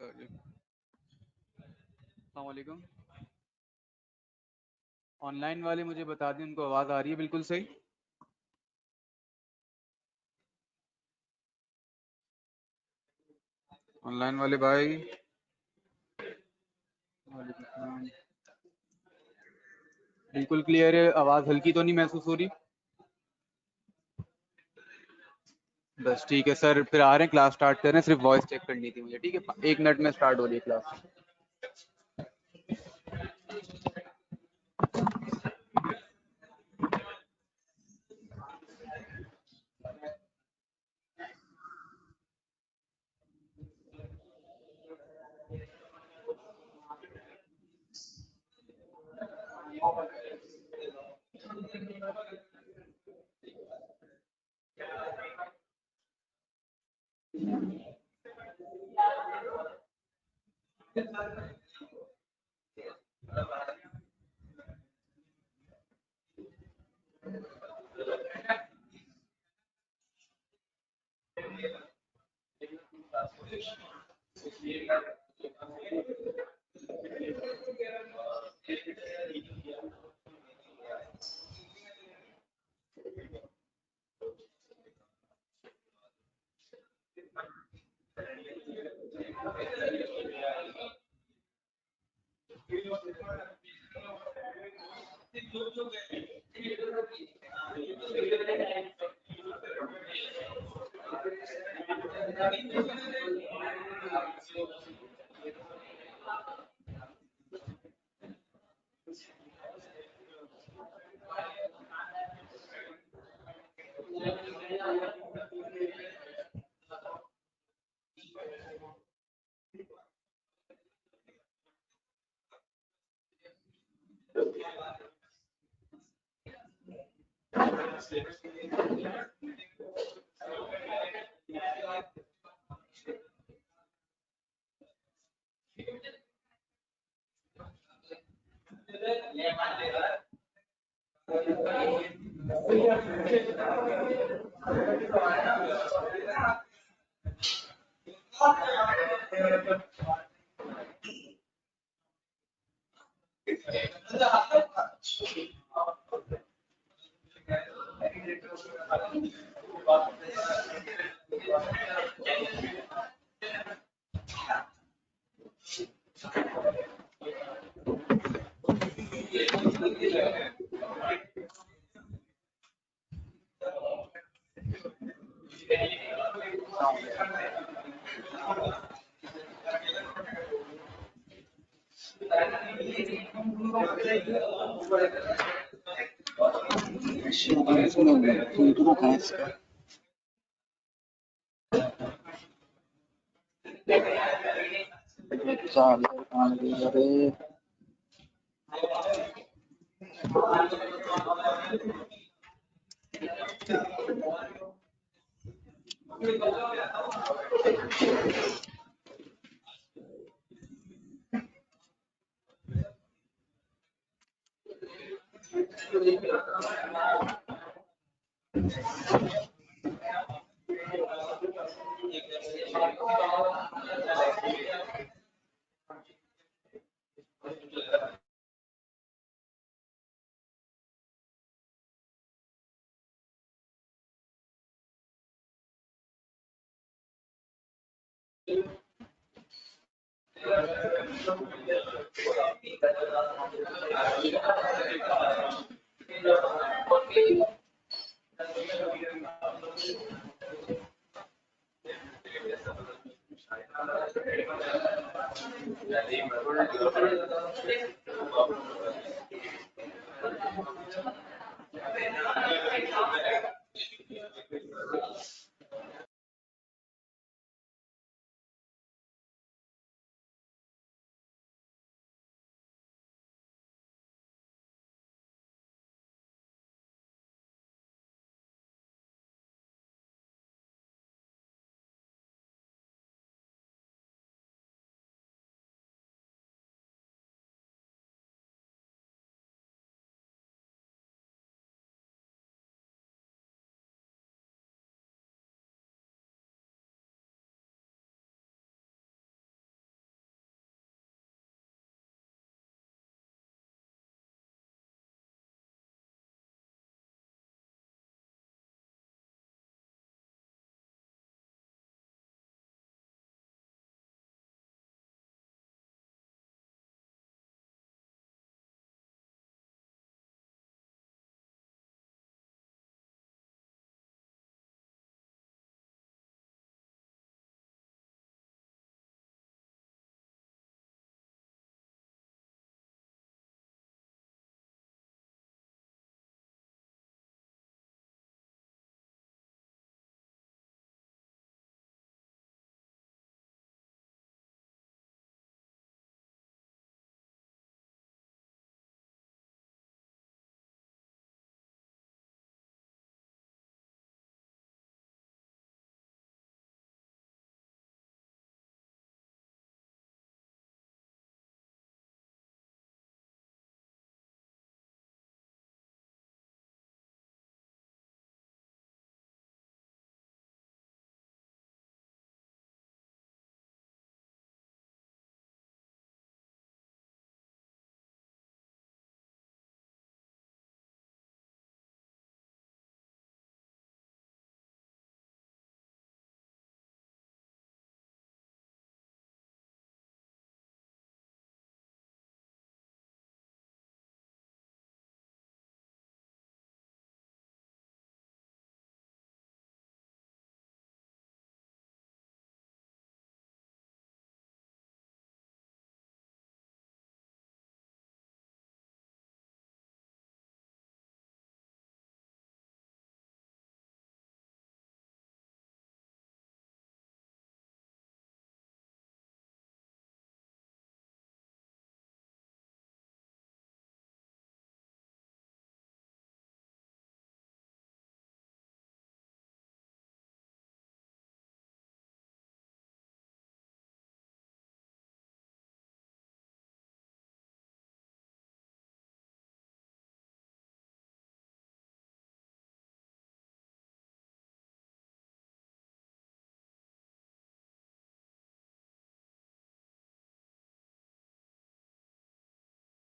अस्सलाम वालेकुम। ऑनलाइन वाले मुझे बता दें, उनको आवाज़ आ रही है बिल्कुल सही? ऑनलाइन वाले भाई। वालेकुम सलाम। बिल्कुल क्लियर है, आवाज़ हल्की तो नहीं महसूस हो रही? बस ठीक है सर, फिर आ रहे हैं, क्लास स्टार्ट कर रहे हैं। सिर्फ वॉइस चेक करनी थी मुझे, ठीक है? 1 मिनट में स्टार्ट हो रही है क्लास।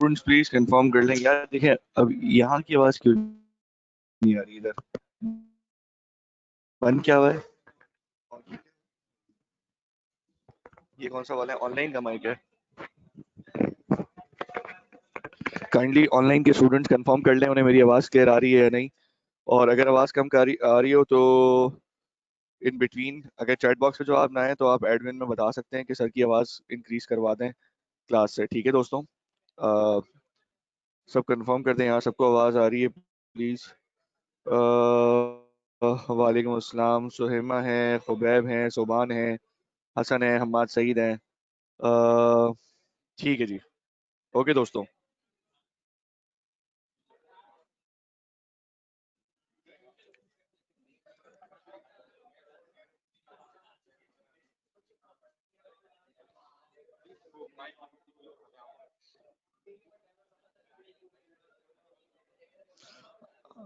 स्टूडेंट्स प्लीज कंफर्म कर लें यार। देखिए अब यहाँ की आवाज क्यों नहीं आ रही इधर? बंद क्या हुआ है? ये कौन सा वाला है? ऑनलाइन का माइक है? काइंडली ऑनलाइन के स्टूडेंट्स कंफर्म कर लें उन्हें मेरी आवाज क्लियर आ रही है या नहीं। और अगर आवाज कम आ रही हो तो इन बिटवीन अगर चैट बॉक्स में जवाब ना आए तो आप एडमिन में बता सकते हैं कि सर की आवाज इंक्रीज करवा दें क्लास से। ठीक है दोस्तों, अ, सब कंफर्म कर दें, यहाँ सबको आवाज आ रही है प्लीज। वालेकुम अस्सलाम। सुहेमा है, खुबैब है, सोबान है, हसन है, हम्माद सईद है। ठीक है जी, ओके दोस्तों।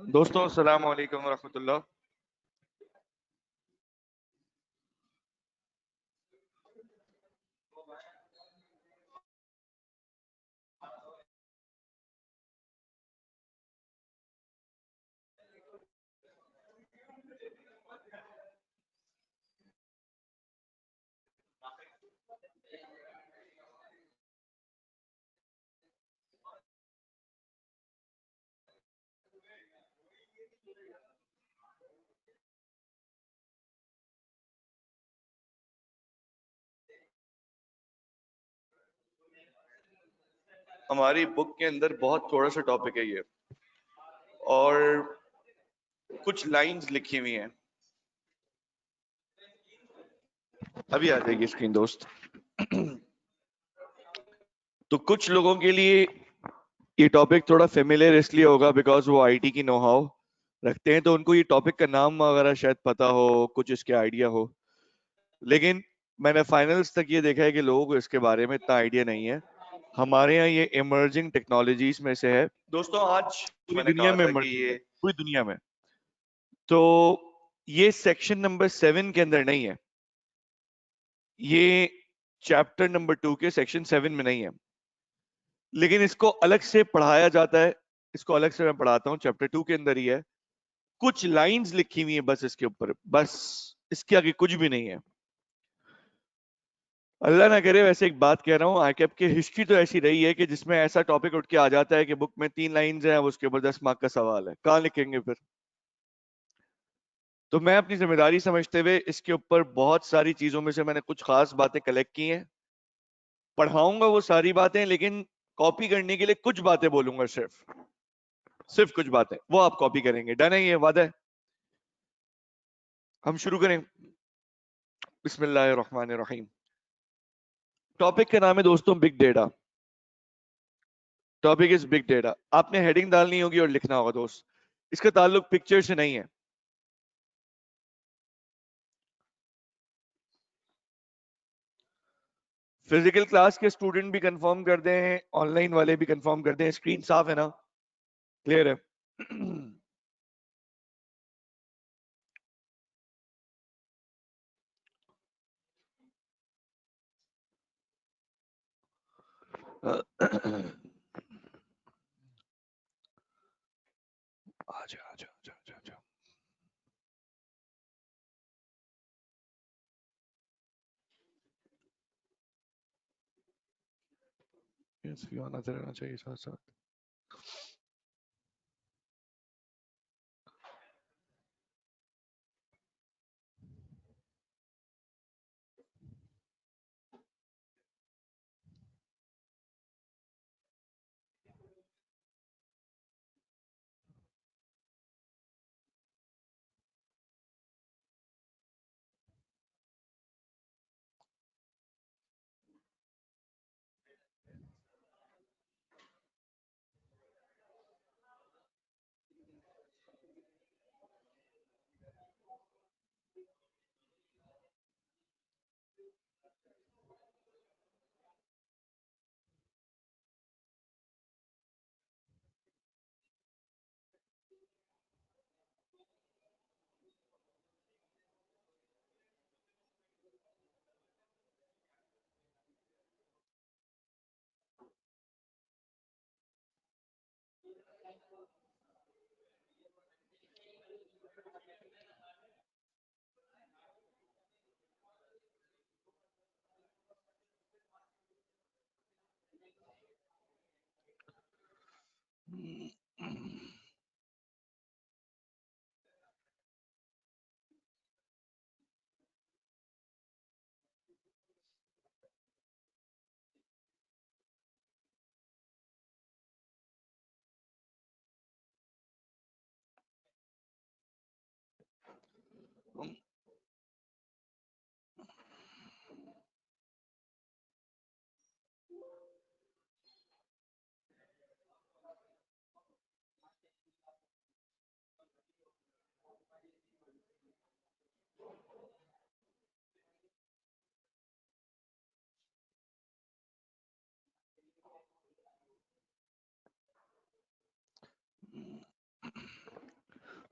दोस्तों अस्सलाम वालेकुम रहमतुल्लाह। हमारी बुक के अंदर बहुत थोड़ा सा टॉपिक है ये, और कुछ लाइंस लिखी हुई हैं। अभी आ जाएगी स्क्रीन दोस्त। तो कुछ लोगों के लिए ये टॉपिक थोड़ा फेमिलियर इसलिए होगा बिकॉज वो आईटी की नो हाउ रखते हैं, तो उनको ये टॉपिक का नाम वगैरह शायद पता हो, कुछ इसके आइडिया हो। लेकिन मैंने फाइनल्स तक ये देखा है कि लोगों को इसके बारे में इतना आइडिया नहीं है। हमारे यहाँ ये इमर्जिंग टेक्नोलॉजीज में से है दोस्तों। आज पूरी मैंने दुनिया कहा में था कि इमर्जिंग है, ये पूरी दुनिया में। तो ये सेक्शन नंबर 7 के अंदर नहीं है, ये चैप्टर नंबर 2 के सेक्शन 7 में नहीं है, लेकिन इसको अलग से पढ़ाया जाता है। इसको अलग से मैं पढ़ाता हूँ, चैप्टर 2 के अंदर ही है। कुछ लाइंस लिखी हुई है बस इसके ऊपर, बस इसके आगे कुछ भी नहीं है। अल्लाह ना करे, वैसे एक बात कह रहा हूँ, आईकैप की हिस्ट्री तो ऐसी रही है कि जिसमें ऐसा टॉपिक उठ के आ जाता है कि बुक में 3 लाइंस हैं, अब उसके ऊपर 10 मार्क का सवाल है, कहाँ लिखेंगे फिर? तो मैं अपनी जिम्मेदारी समझते हुए इसके ऊपर बहुत सारी चीजों में से मैंने कुछ खास बातें कलेक्ट की हैं। पढ़ाऊंगा वो सारी बातें, लेकिन कॉपी करने के लिए कुछ बातें बोलूंगा, सिर्फ सिर्फ कुछ बातें, वो आप कॉपी करेंगे। डन है, ये वादा है। हम शुरू करें। बिस्मिल्लाहिर्रहमानिर्रहीम। टॉपिक का नाम है दोस्तों big data. Topic is big data. आपने हेडिंग डालनी होगी और लिखना होगा दोस्त। इसका ताल्लुक पिक्चर से नहीं है। फिजिकल क्लास के स्टूडेंट भी कंफर्म कर दें, ऑनलाइन वाले भी कंफर्म कर दें। स्क्रीन साफ है ना? क्लियर है? आजा आजा आजा आजा आजा। यस, भी आना रहना चाहिए साथ साथ।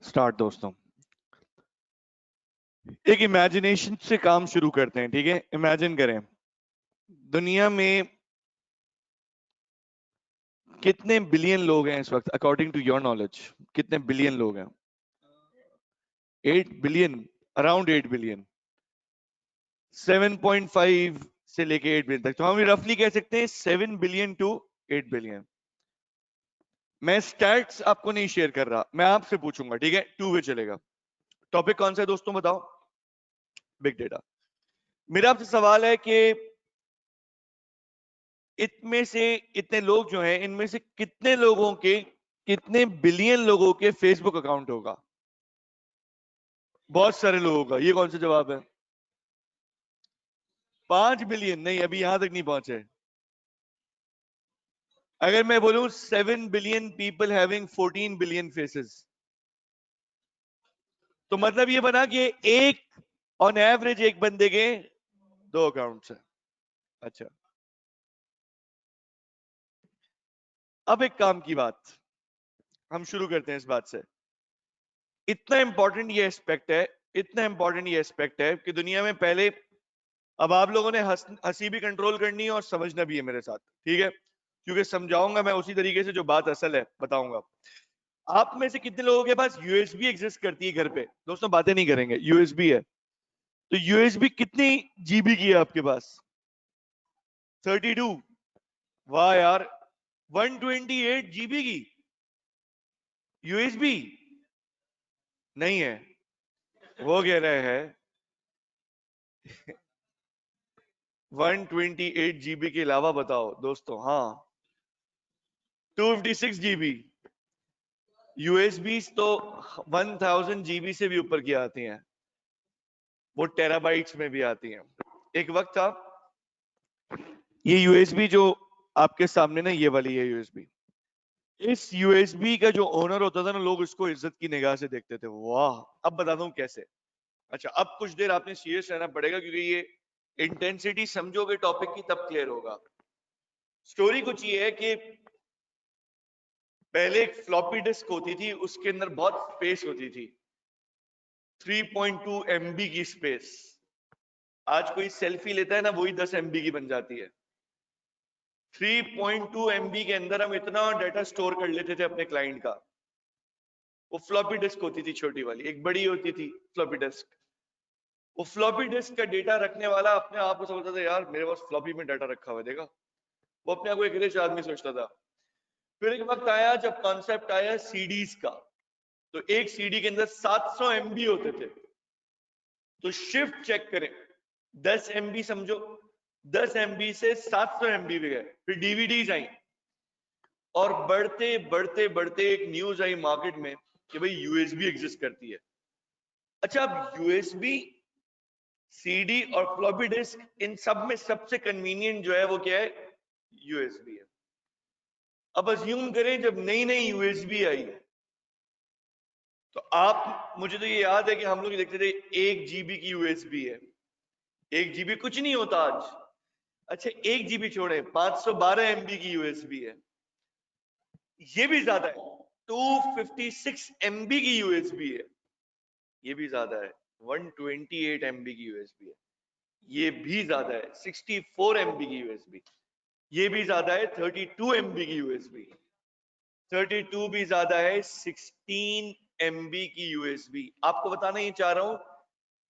स्टार्ट दोस्तों। एक इमेजिनेशन से काम शुरू करते हैं, ठीक है? इमेजिन करें दुनिया में कितने बिलियन लोग हैं इस वक्त, अकॉर्डिंग टू योर नॉलेज कितने बिलियन लोग हैं? 8 बिलियन, अराउंड 8 बिलियन, 7.5 से लेके 8 बिलियन तक, तो हम रफली कह सकते हैं 7 बिलियन टू 8 बिलियन। मैं स्टैट्स आपको नहीं शेयर कर रहा, मैं आपसे पूछूंगा, ठीक है? टू वे चलेगा। टॉपिक कौन सा है दोस्तों, बताओ? Big data. मेरा आपसे सवाल है कि इतने से इतने लोग जो हैं, इनमें से कितने लोगों के, कितने बिलियन लोगों के फेसबुक अकाउंट होगा? बहुत सारे लोगों का। ये कौन सा जवाब है? 5 बिलियन? नहीं, अभी यहां तक नहीं पहुंचे। अगर मैं बोलूं 7 billion people having 14 billion faces, तो मतलब ये बना कि एक ऑन एवरेज एक बंदे के 2 अकाउंट्स हैं। अच्छा, अब एक काम की बात, हम शुरू करते हैं इस बात से। इतना इंपॉर्टेंट ये एस्पेक्ट है, इतना इंपॉर्टेंट ये एस्पेक्ट है कि दुनिया में पहले, अब आप लोगों ने हंसी भी कंट्रोल करनी है और समझना भी है मेरे साथ, ठीक है? क्योंकि समझाऊंगा मैं उसी तरीके से जो बात असल है बताऊंगा। आप में से कितने लोगों के पास यूएसबी एग्जिस्ट करती है घर पे? दोस्तों बातें नहीं करेंगे, यूएसबी है। तो यूएसबी कितनी जीबी की है आपके पास? 32? वाह यार, 128 जीबी की यूएसबी नहीं है। वो कह रहे हैं 128 जीबी के अलावा बताओ दोस्तों। हाँ, 256 जीबी। यूएसबी तो 1000 जीबी से भी ऊपर की आती हैं, वो टेराबाइट्स में भी आती हैं। एक वक्त था, ये यूएसबी जो आपके सामने ना, ये वाली है यूएसबी, इस यूएसबी का जो ओनर होता था ना, लोग इसको इज्जत की निगाह से देखते थे। वाह, अब बताता हूं कैसे। अच्छा, अब कुछ देर आपने सीरियस रहना पड़ेगा, क्योंकि ये इंटेंसिटी समझोगे टॉपिक की तब क्लियर होगा। स्टोरी कुछ ये है कि पहले एक फ्लॉपी डिस्क होती थी, उसके अंदर बहुत स्पेस होती थी, 3.2 MB की स्पेस। आज कोई सेल्फी लेता है ना, वही 10 MB की बन जाती है। 3.2 MB के अंदर हम इतना डाटा स्टोर कर लेते थे अपने क्लाइंट का। वो फ्लॉपी डिस्क होती थी छोटी वाली, एक बड़ी होती थी फ्लॉपी डिस्क। वो फ्लॉपी डिस्क का डेटा रखने वाला अपने आप को समझता था, यार मेरे पास फ्लॉपी में डाटा रखा हुआ है, देखा? वो अपने आप को एक रिच आदमी सोचता था। फिर एक वक्त आया जब कॉन्सेप्ट आया सीडीज का, तो एक सीडी के अंदर 700 MB होते थे। तो शिफ्ट चेक करें, 10 MB समझो, 10 MB से 700 MB भी गए। फिर डीवीडीज आई, और बढ़ते बढ़ते बढ़ते एक न्यूज आई मार्केट में कि भाई यूएसबी एग्जिस्ट करती है। अच्छा, अब यूएसबी, सीडी और फ्लॉपी डिस्क, इन सब में सबसे कन्वीनियंट जो है वो क्या है? यूएसबी है। अब अज्यूम करें जब नई नई यूएसबी आई, तो आप, मुझे तो ये याद है कि हम लोग देखते थे 1 GB की यूएसबी है। 1 GB कुछ नहीं होता आज। अच्छा, 1 GB छोड़े, 512 MB की यूएसबी है। ये भी ज्यादा है। 256 MB की यूएसबी है, ये भी ज्यादा है। 128 MB की यूएसबी है, ये भी ज्यादा है। 64 MB की यूएसबी, ये भी ज्यादा है। 32 MB की यूएसबी, 32 भी ज्यादा है। 16 MB की यूएसबी। आपको बताना ये चाह रहा हूं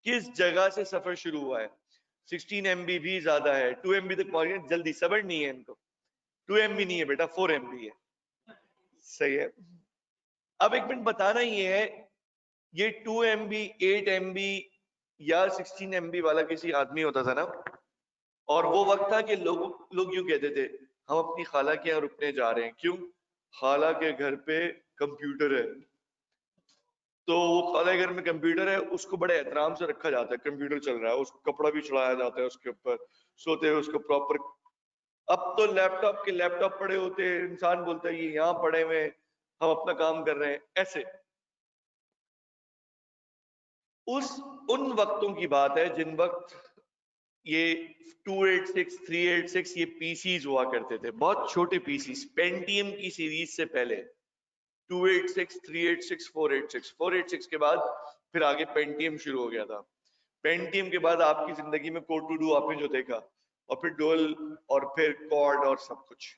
किस जगह से सफर शुरू हुआ है। 16 MB भी ज्यादा है। 2 MB तक पहुंच गए, जल्दी, सबर नहीं है इनको। 2 MB नहीं है बेटा, 4 MB है। सही है। अब एक मिनट बताना ये है, ये 2 MB, 8 MB या 16 MB वाला किसी आदमी होता था ना, और वो वक्त था कि लोग यूं कहते थे, हम अपनी खाला के यहाँ रुकने जा रहे हैं। क्यों? खाला के घर पे कंप्यूटर है। तो वो खाला के घर में कंप्यूटर है, उसको बड़े एहतराम से रखा जाता है। कंप्यूटर चल रहा है, उसको कपड़ा भी चढ़ाया जाता है उसके ऊपर, सोते हुए उसको प्रॉपर। अब तो लैपटॉप के लैपटॉप पड़े होते हैं, इंसान बोलता है ये यहाँ पड़े हुए, हम अपना काम कर रहे हैं, ऐसे। उन वक्तों की बात है जिन वक्त ये 286, 386 ये पीसीज हुआ करते थे, बहुत छोटे पीसीज, पेंटियम की सीरीज से पहले। 286, 386, 486, 486 के बाद फिर आगे पेंटियम शुरू हो गया था। पेंटियम के बाद आपकी जिंदगी में कोड टू डू आपने जो देखा, और फिर डुअल, और फिर कॉर्ड, और सब कुछ।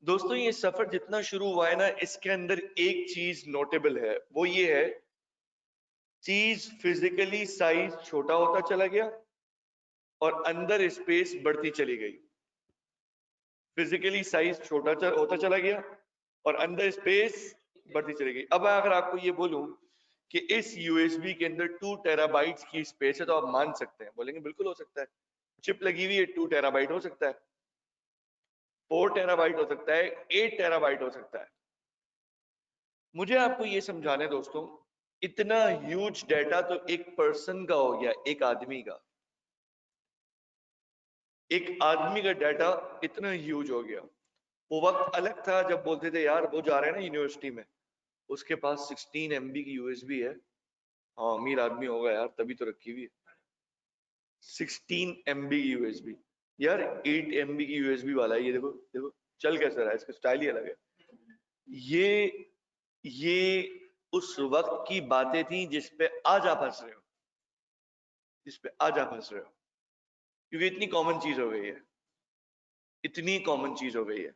दोस्तों ये सफर जितना शुरू हुआ है ना, इसके अंदर एक चीज नोटेबल है, वो ये है, चीज फिजिकली साइज छोटा होता चला गया और अंदर स्पेस बढ़ती चली गई। फिजिकली साइज छोटा होता चला गया और अंदर स्पेस बढ़ती चली गई। अब अगर आपको ये बोलूं कि इस यूएसबी के अंदर 2 टेराबाइट्स की स्पेस है, तो आप मान सकते हैं, बोलेंगे बिल्कुल हो सकता है, चिप लगी हुई है, 2 टेराबाइट हो सकता है, 4 टेराबाइट हो सकता है, 8 टेराबाइट हो सकता है। मुझे आपको ये समझाने दोस्तों, इतना ह्यूज डाटा तो एक पर्सन का हो गया, एक आदमी का, एक आदमी का डाटा इतना ह्यूज हो गया। वो वक्त अलग था जब बोलते थे यार वो जा रहे हैं ना यूनिवर्सिटी में, उसके पास 16 MB की यूएसबी है, हाँ अमीर आदमी होगा यार, तभी तो रखी हुई है। 16 MB की यूएसबी, यार 8 MB की यूएसबी वाला है, ये देखो देखो चल कैसा रहा है, इसका स्टाइल ही अलग है। ये उस वक्त की बातें थी जिसपे आज आप हंस रहे हो, जिसपे आज आप हंस रहे हो, क्योंकि इतनी कॉमन चीज हो गई है, इतनी कॉमन चीज हो गई है।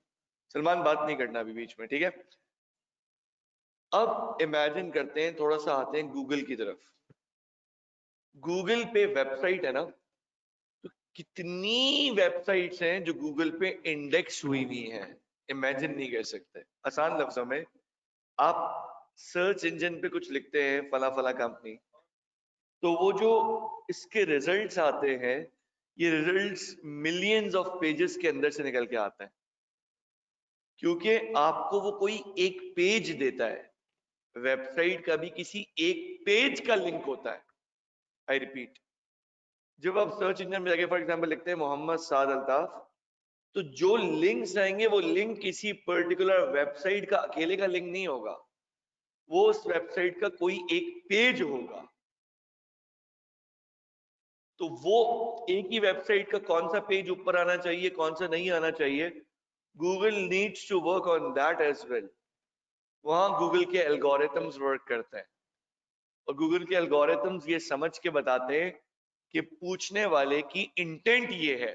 सलमान बात नहीं करना अभी बीच में, ठीक है। अब इमेजिन करते हैं, थोड़ा सा आते हैं गूगल की तरफ। गूगल पे वेबसाइट है ना, तो कितनी वेबसाइट्स हैं जो गूगल पे इंडेक्स हुई हुई हैं, इमेजिन नहीं कर सकते। आसान लफ्जों में, आप सर्च इंजन पे कुछ लिखते हैं फला फला कंपनी, तो वो जो इसके रिजल्ट्स आते हैं, ये रिजल्ट्स मिलियंस ऑफ पेजेस के अंदर से निकल के आते हैं, क्योंकि आपको वो कोई एक पेज देता है। वेबसाइट का भी किसी एक पेज का लिंक होता है। आई रिपीट, जब आप सर्च इंजन में जाके फॉर एग्जांपल लिखते हैं मोहम्मद साद अल्ताफ, तो जो लिंक्स आएंगे वो लिंक किसी पर्टिकुलर वेबसाइट का अकेले का लिंक नहीं होगा, वो उस वेबसाइट का कोई एक पेज होगा। तो वो एक ही वेबसाइट का कौन सा पेज ऊपर आना चाहिए, कौन सा नहीं आना चाहिए, Google needs to work on that as well. वहां गूगल के एल्गोरिथम्स वर्क करते हैं, और गूगल के एल्गोरिथम्स ये समझ के बताते हैं कि पूछने वाले की इंटेंट ये है।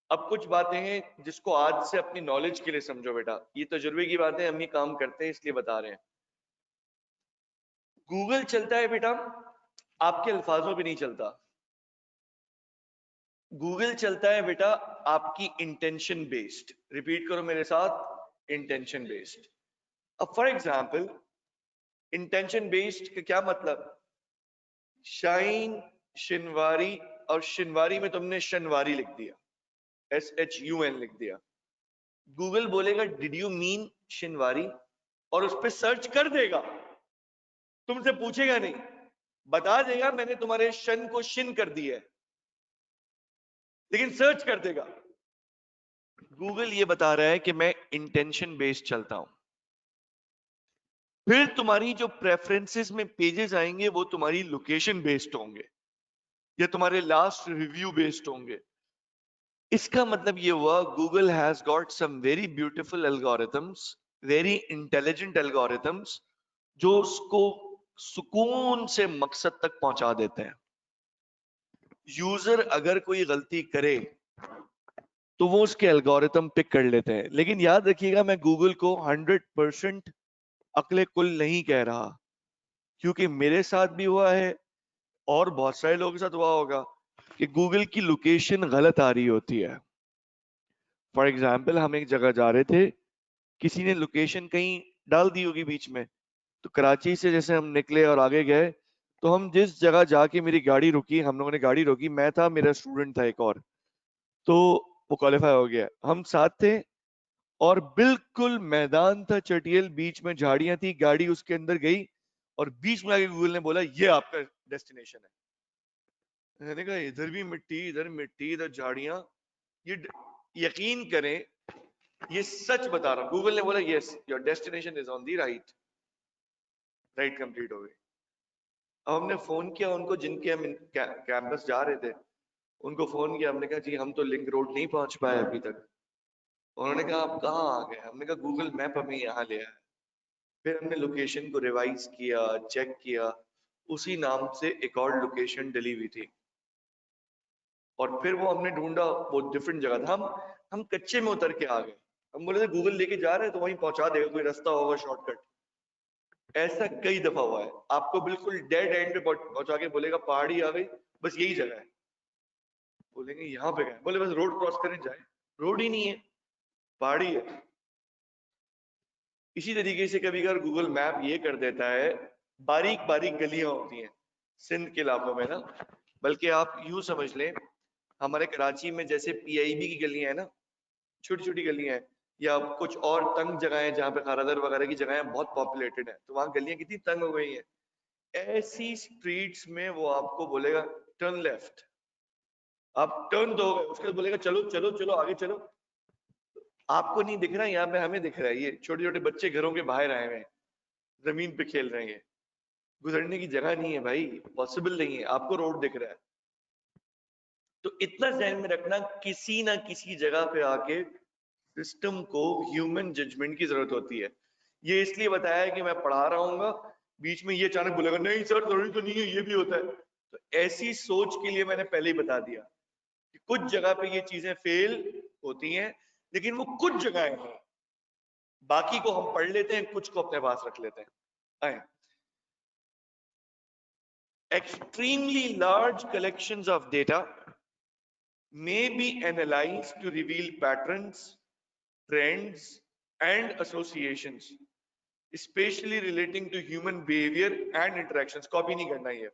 अब कुछ बातें हैं जिसको आज से अपनी नॉलेज के लिए समझो बेटा, ये तजुर्बे की बातें, हम ये काम करते हैं इसलिए बता रहे हैं। गूगल चलता है बेटा आपके अल्फाजों पे नहीं चलता, गूगल चलता है बेटा आपकी इंटेंशन बेस्ड। रिपीट करो मेरे साथ, इंटेंशन बेस्ड। अब फॉर एग्जाम्पल इंटेंशन बेस्ड का क्या मतलब, शाइन शिनवारी, और शिनवारी में तुमने शनवारी लिख दिया, SHUN लिख दिया, गूगल बोलेगा डिड यू मीन शिनवारी, और उस पर सर्च कर देगा, तुमसे पूछेगा नहीं, बता देगा मैंने तुम्हारे शन को शिन कर दिया है, लेकिन सर्च कर देगा। गूगल ये बता रहा है कि मैं इंटेंशन बेस्ड चलता हूं। फिर तुम्हारी जो प्रेफरेंसेस में पेजेस आएंगे वो तुम्हारी लोकेशन बेस्ड होंगे या तुम्हारे लास्ट रिव्यू बेस्ड होंगे। इसका मतलब ये हुआ Google has got some very beautiful algorithms, very intelligent algorithms, जो उसको सुकून से मकसद तक पहुंचा देते हैं। यूजर अगर कोई गलती करे तो वो उसके एल्गोरिथम पिक कर लेते हैं, लेकिन याद रखिएगा मैं गूगल को 100% अक्ले कुल नहीं कह रहा, क्योंकि मेरे साथ भी हुआ है और बहुत सारे लोगों के साथ हुआ होगा कि गूगल की लोकेशन गलत आ रही होती है। फॉर एग्जाम्पल हम एक जगह जा रहे थे, किसी ने लोकेशन कहीं डाल दी होगी बीच में, तो कराची से जैसे हम निकले और आगे गए, तो हम जिस जगह जाके मेरी गाड़ी रुकी, हम लोगों ने गाड़ी रोकी, मैं था, मेरा स्टूडेंट था एक और, तो वो क्वालिफाई हो गया, हम साथ थे, और बिल्कुल मैदान था चटियल, बीच में झाड़ियां थी, गाड़ी उसके अंदर गई और बीच में आके गूगल ने बोला ये आपका डेस्टिनेशन है। मैंने कहा इधर भी मिट्टी, इधर मिट्टी, इधर झाड़ियां, ये यकीन करें, ये सच बता रहा हूं, गूगल ने बोला yes your destination is on the right, right complete हो गई। अब हमने फोन किया उनको जिनके हम कैंपस जा रहे थे, उनको फोन किया, हमने कहा जी हम तो लिंक रोड नहीं पहुंच पाए अभी तक। उन्होंने कहा आप कहाँ आ गए? हमने कहा गूगल मैप हमें यहाँ ले आया। फिर हमने लोकेशन को रिवाइज किया, चेक किया, उसी नाम से एक और लोकेशन डली हुई थी और फिर वो हमने ढूंढा, वो डिफरेंट जगह था। हम कच्चे में उतर के आ गए। हम बोले थे गूगल लेके जा रहे हैं तो वहीं पहुंचा देगा, कोई रास्ता होगा शॉर्टकट। ऐसा कई दफा हुआ है, आपको बिल्कुल डेड एंड पे पहुंचा के बोलेगा पहाड़ी आ गई, बस यही जगह है। बोलेंगे यहाँ पे गए, बोले बस रोड क्रॉस करें जाए, रोड ही नहीं है, पहाड़ी है। इसी तरीके से कभी कभी गूगल मैप ये कर देता है, बारीक बारीक गलियां होती हैं सिंध के इलाकों में ना, बल्कि आप यूं समझ लें हमारे कराची में जैसे पीआईबी की गलियां हैं ना, छोटी छोटी गलियां हैं, या कुछ और तंग जगह है जहाँ पे खारादर वगैरह की जगह बहुत पॉपुलेटेड है, तो वहां गलियां कितनी तंग हो गई हैं। ऐसी स्ट्रीट्स में वो आपको बोलेगा टर्न लेफ्ट, आप टर्न दोगे उसके बाद बोलेगा चलो चलो चलो आगे चलो। आपको नहीं दिख रहा है, यहाँ पे हमें दिख रहा है, ये छोटे छोटे बच्चे घरों के बाहर आए हुए हैं, जमीन पे खेल रहे हैं, गुजरने की जगह नहीं है भाई, पॉसिबल नहीं है, आपको रोड दिख रहा है। तो इतना ध्यान में रखना, किसी ना किसी जगह पे आके सिस्टम को ह्यूमन जजमेंट की जरूरत होती है। ये इसलिए बताया है कि मैं पढ़ा रहा हूँ, बीच में ये अचानक बोलेगा नहीं सर जरूरी तो नहीं है, ये भी होता है। तो ऐसी सोच के लिए मैंने पहले ही बता दिया कि कुछ जगह पे ये चीजें फेल होती हैं, लेकिन वो कुछ जगह हैं, बाकी को हम पढ़ लेते हैं, कुछ को अपने पास रख लेते हैं। आए, extremely large collections of data may be analyzed to reveal patterns, trends, and associations, especially relating to human behavior and interactions. Copy नहीं करना ये।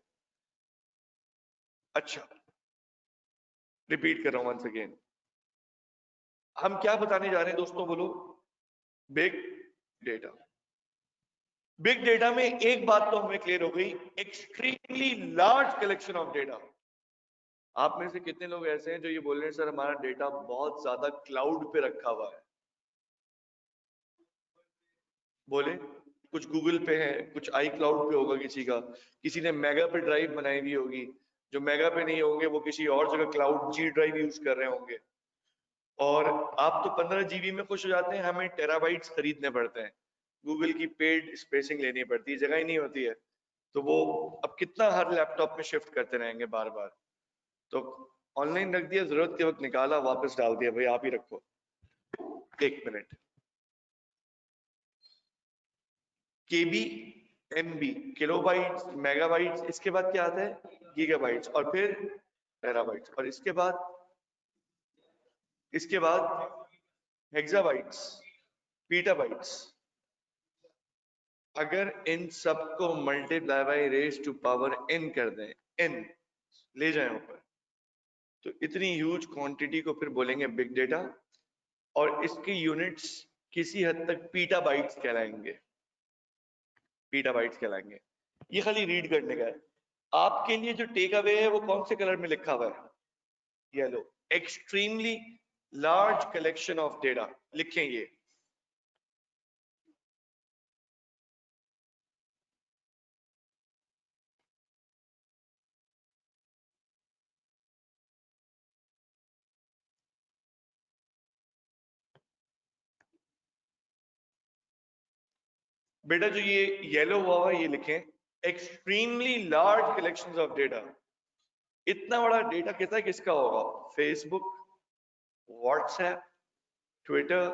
अच्छा, रिपीट कर रहा हूं once again। हम क्या बताने जा रहे हैं दोस्तों, बोलो? Big data. बिग डेटा में एक बात तो हमें क्लियर हो गई, extremely large collection of data. आप में से कितने लोग ऐसे हैं जो ये बोल रहे हैं सर हमारा डेटा बहुत ज्यादा क्लाउड पे रखा हुआ है? बोले कुछ गूगल पे है, कुछ आई क्लाउड पे होगा किसी का, किसी ने मेगा पे ड्राइव बनाई हुई होगी, जो मेगा पे नहीं होंगे वो किसी और जगह क्लाउड जी ड्राइव यूज कर रहे होंगे। और आप तो 15 जीबी में खुश हो जाते हैं, हमें टेराबाइट्स खरीदने पड़ते हैं, गूगल की पेड स्पेसिंग लेनी पड़ती है, जगह ही नहीं होती है। तो वो अब कितना हर लैपटॉप में शिफ्ट करते रहेंगे बार बार। तो ऑनलाइन रख दिया, जरूरत के वक्त निकाला, वापस डाल दिया, भाई आप ही रखो। एक मिनट, केबी, एमबी, किलोबाइट्स, मेगाबाइट्स, इसके बाद क्या आता है? गीगाबाइट्स, और फिर टेराबाइट्स, और इसके बाद हेक्साबाइट्स, पीटाबाइट्स। अगर इन सबको multiply by raise to power n कर दें, n ले जाएं ऊपर, तो इतनी ह्यूज क्वांटिटी को फिर बोलेंगे बिग डेटा, और इसकी यूनिट्स किसी हद तक पीटाबाइट्स कहलाएंगे, पीटाबाइट्स कहलाएंगे। ये खाली रीड करने का है। आपके लिए जो टेक अवे है वो कौन से कलर में लिखा हुआ है? Yellow. Extremely large collection of data, लिखें ये। बेटा जो ये येलो हुआ हुआ ये लिखें, extremely large collections of data. इतना बड़ा डेटा कितना किसका होगा? Facebook, WhatsApp, Twitter,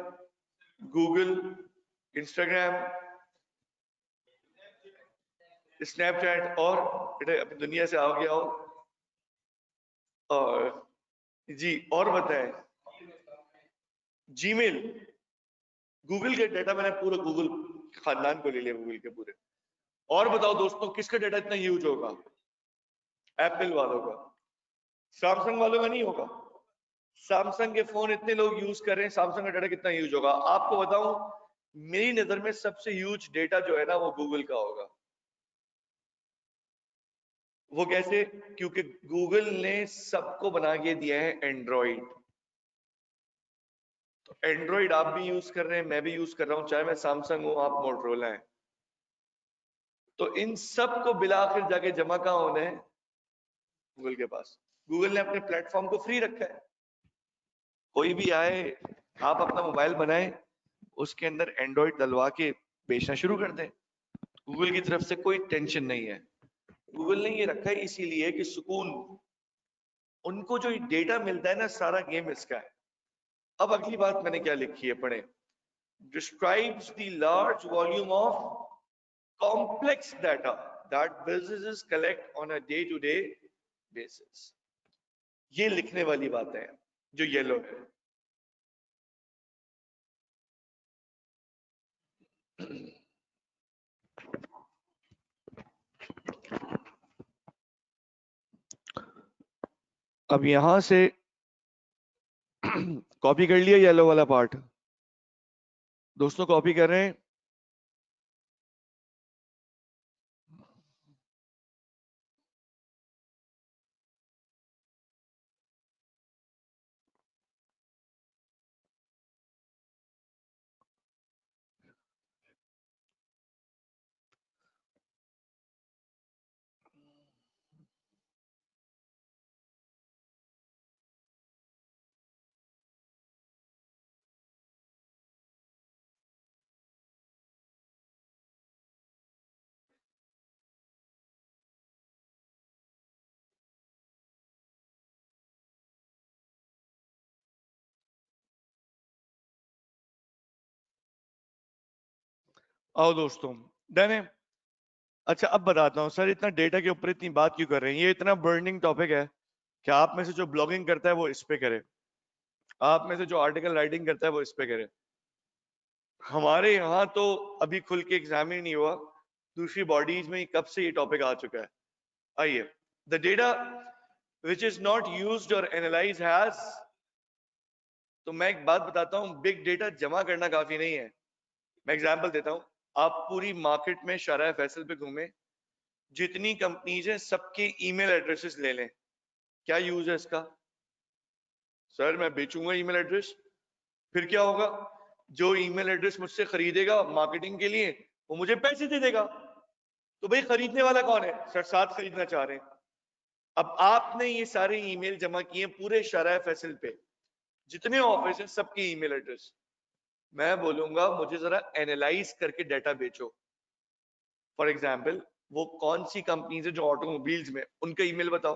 Google, Instagram, Snapchat, और बेटा अपनी दुनिया से आओगे आओ, और जी और बताएं, जीमेल। गूगल के डेटा मैंने पूरा गूगल खानदान को ले लिया, गूगल के पूरे। और बताओ दोस्तों किसका डेटा इतना ह्यूज होगा? एप्पल वालों का। सैमसंग वालों का नहीं होगा। सैमसंग के फोन इतने लोग यूज कर रहे हैं, सैमसंग का डेटा कितना ह्यूज होगा? आपको बताऊं, मेरी नजर में सबसे ह्यूज डेटा जो है ना वो गूगल का होगा। वो कैसे? क्योंकि गूगल ने सबको बना के दिया है एंड्रॉइड। तो एंड्रॉइड आप भी यूज कर रहे हैं, मैं भी यूज कर रहा हूं, चाहे मैं सैमसंग हूं, आप मोटरोला हैं। तो इन सब को बिलाखिर जाके जमा कहां होना है? गूगल के पास। गूगल ने अपने प्लेटफॉर्म को फ्री रखा है, कोई भी आए आप अपना मोबाइल बनाएं, उसके अंदर एंड्रॉइड डलवा के बेचना शुरू कर दें। गूगल की तरफ से कोई टेंशन नहीं है। गूगल ने ये रखा है इसीलिए कि सुकून, उनको जो डेटा मिलता है ना, सारा गेम इसका है। अब अगली बात मैंने क्या लिखी है, पढ़े। Describes the large volume of complex data that businesses collect on a day to day basis. ये लिखने वाली बात है जो येलो है। अब यहां से कॉपी कर लिया येलो वाला पार्ट, दोस्तों कॉपी कर रहे हैं। आओ दोस्तों, डन है। अच्छा अब बताता हूँ सर, इतना डेटा के ऊपर इतनी बात क्यों कर रहे हैं, ये इतना बर्निंग टॉपिक है कि आप में से जो ब्लॉगिंग करता है वो इस पे करे, आप में से जो आर्टिकल राइटिंग करता है वो इस पे करे। हमारे यहाँ तो अभी खुल के एग्जाम ही नहीं हुआ, दूसरी बॉडीज में कब से ये टॉपिक आ चुका है। आइए, the data which is not used और एनालाइज हैज। तो मैं एक बात बताता हूँ, बिग डेटा जमा करना काफी नहीं है। मैं एग्जांपल देता हूँ, आप पूरी मार्केट में शाहराह फैसल पे घूमें, जितनी कंपनीज हैं सबके ईमेल एड्रेसेस ले लें, क्या यूज है इसका? सर मैं बेचूंगा ईमेल एड्रेस, फिर क्या होगा? जो ईमेल एड्रेस मुझसे खरीदेगा मार्केटिंग के लिए, वो मुझे पैसे दे देगा। तो भाई खरीदने वाला कौन है? सर साथ खरीदना चाह रहे हैं। अब आपने ये सारे ईमेल जमा किए पूरे शाहराह फैसल पे, जितने ऑफिस हैं सबके ईमेल एड्रेस। मैं बोलूंगा मुझे जरा एनालाइज करके डाटा बेचो। फॉर एग्जाम्पल, वो कौन सी कंपनीज है जो ऑटोमोबाइल्स में, उनका ईमेल बताओ।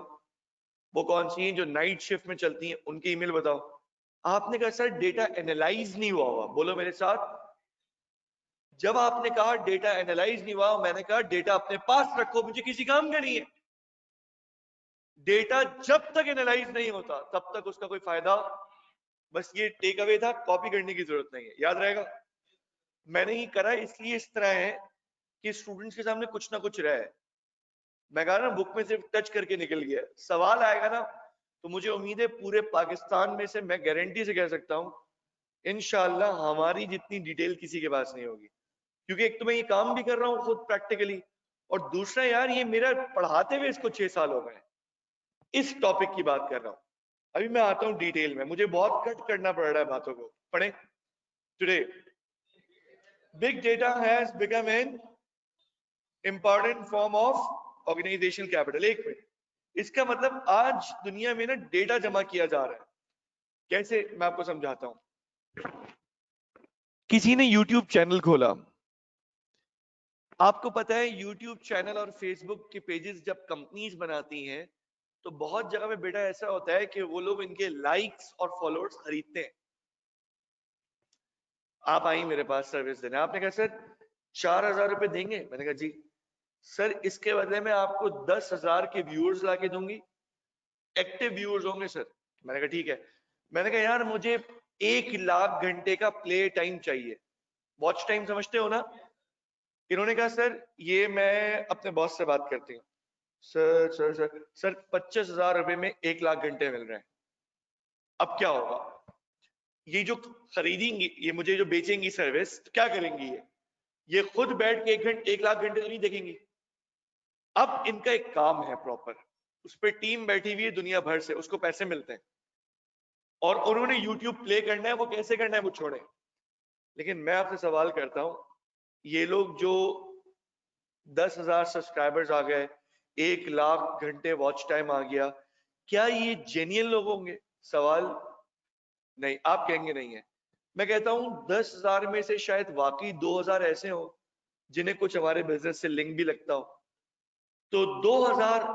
वो कौन सी हैं जो नाइट शिफ्ट में चलती हैं, उनके ईमेल बताओ। आपने कहा सर डेटा एनालाइज नहीं हुआ, बोलो मेरे साथ। जब आपने कहा डेटा एनालाइज नहीं हुआ, मैंने कहा डेटा अपने पास रखो, मुझे किसी काम का नहीं है। डेटा जब तक एनालाइज नहीं होता तब तक उसका कोई फायदा। बस ये टेक अवे था, कॉपी करने की जरूरत नहीं है, याद रहेगा। मैंने ही करा इसलिए इस तरह है कि स्टूडेंट्स के सामने कुछ ना कुछ रहे। मैं कहा ना, बुक में सिर्फ टच करके निकल गया, सवाल आएगा ना तो मुझे उम्मीद है पूरे पाकिस्तान में से मैं गारंटी से कह सकता हूँ इंशाल्लाह हमारी जितनी डिटेल किसी के पास नहीं होगी। क्योंकि एक तो मैं ये काम भी कर रहा हूँ खुद प्रैक्टिकली, और दूसरा यार ये मेरा पढ़ाते हुए इसको 6 साल हो गए, इस टॉपिक की बात कर रहा हूँ। अभी मैं आता हूँ डिटेल में, मुझे बहुत कट करना पड़ रहा है बातों को। पढ़े। Today big data has become an important form of organisation capital. एक मिनट, इसका मतलब आज दुनिया में ना डेटा जमा किया जा रहा है। कैसे, मैं आपको समझाता हूं। किसी ने यूट्यूब चैनल खोला, आपको पता है यूट्यूब चैनल और फेसबुक के पेजेस जब कंपनीज बनाती हैं तो बहुत जगह पे बेटा ऐसा होता है कि वो लोग इनके लाइक्स और फॉलोअर्स खरीदते हैं। आप आई मेरे पास सर्विस देने, आपने कहा सर 4,000 रुपए देंगे, मैंने कहा जी। सर इसके बदले में आपको 10,000 के व्यूअर्स लाके दूंगी, एक्टिव व्यूअर्स होंगे सर। मैंने कहा ठीक है। मैंने कहा यार मुझे 1,00,000 घंटे का प्ले टाइम चाहिए, वॉच टाइम समझते हो ना। इन्होंने कहा सर ये मैं अपने बॉस से बात करती हूँ। सर 25,000 रुपए में 1,00,000 घंटे मिल रहे हैं। अब क्या होगा? ये जो खरीदेंगी, ये मुझे जो बेचेंगी सर्विस, तो क्या करेंगी ये खुद बैठ के 1,00,000 घंटे तो नहीं देखेंगी। अब इनका एक काम है प्रॉपर, उस पर टीम बैठी हुई है दुनिया भर से, उसको पैसे मिलते हैं और उन्होंने यूट्यूब प्ले करना है, वो कैसे करना है वो छोड़े। लेकिन मैं आपसे सवाल करता हूं, ये लोग जो 10,000 सब्सक्राइबर्स आ गए, 1,00,000 घंटे वॉच टाइम आ गया, क्या ये जेन्युइन लोग होंगे? सवाल नहीं, आप कहेंगे नहीं है। मैं कहता हूं 10,000 में से शायद वाकई 2,000 ऐसे हो जिन्हें कुछ हमारे बिजनेस से लिंक भी लगता हो, तो 2,000,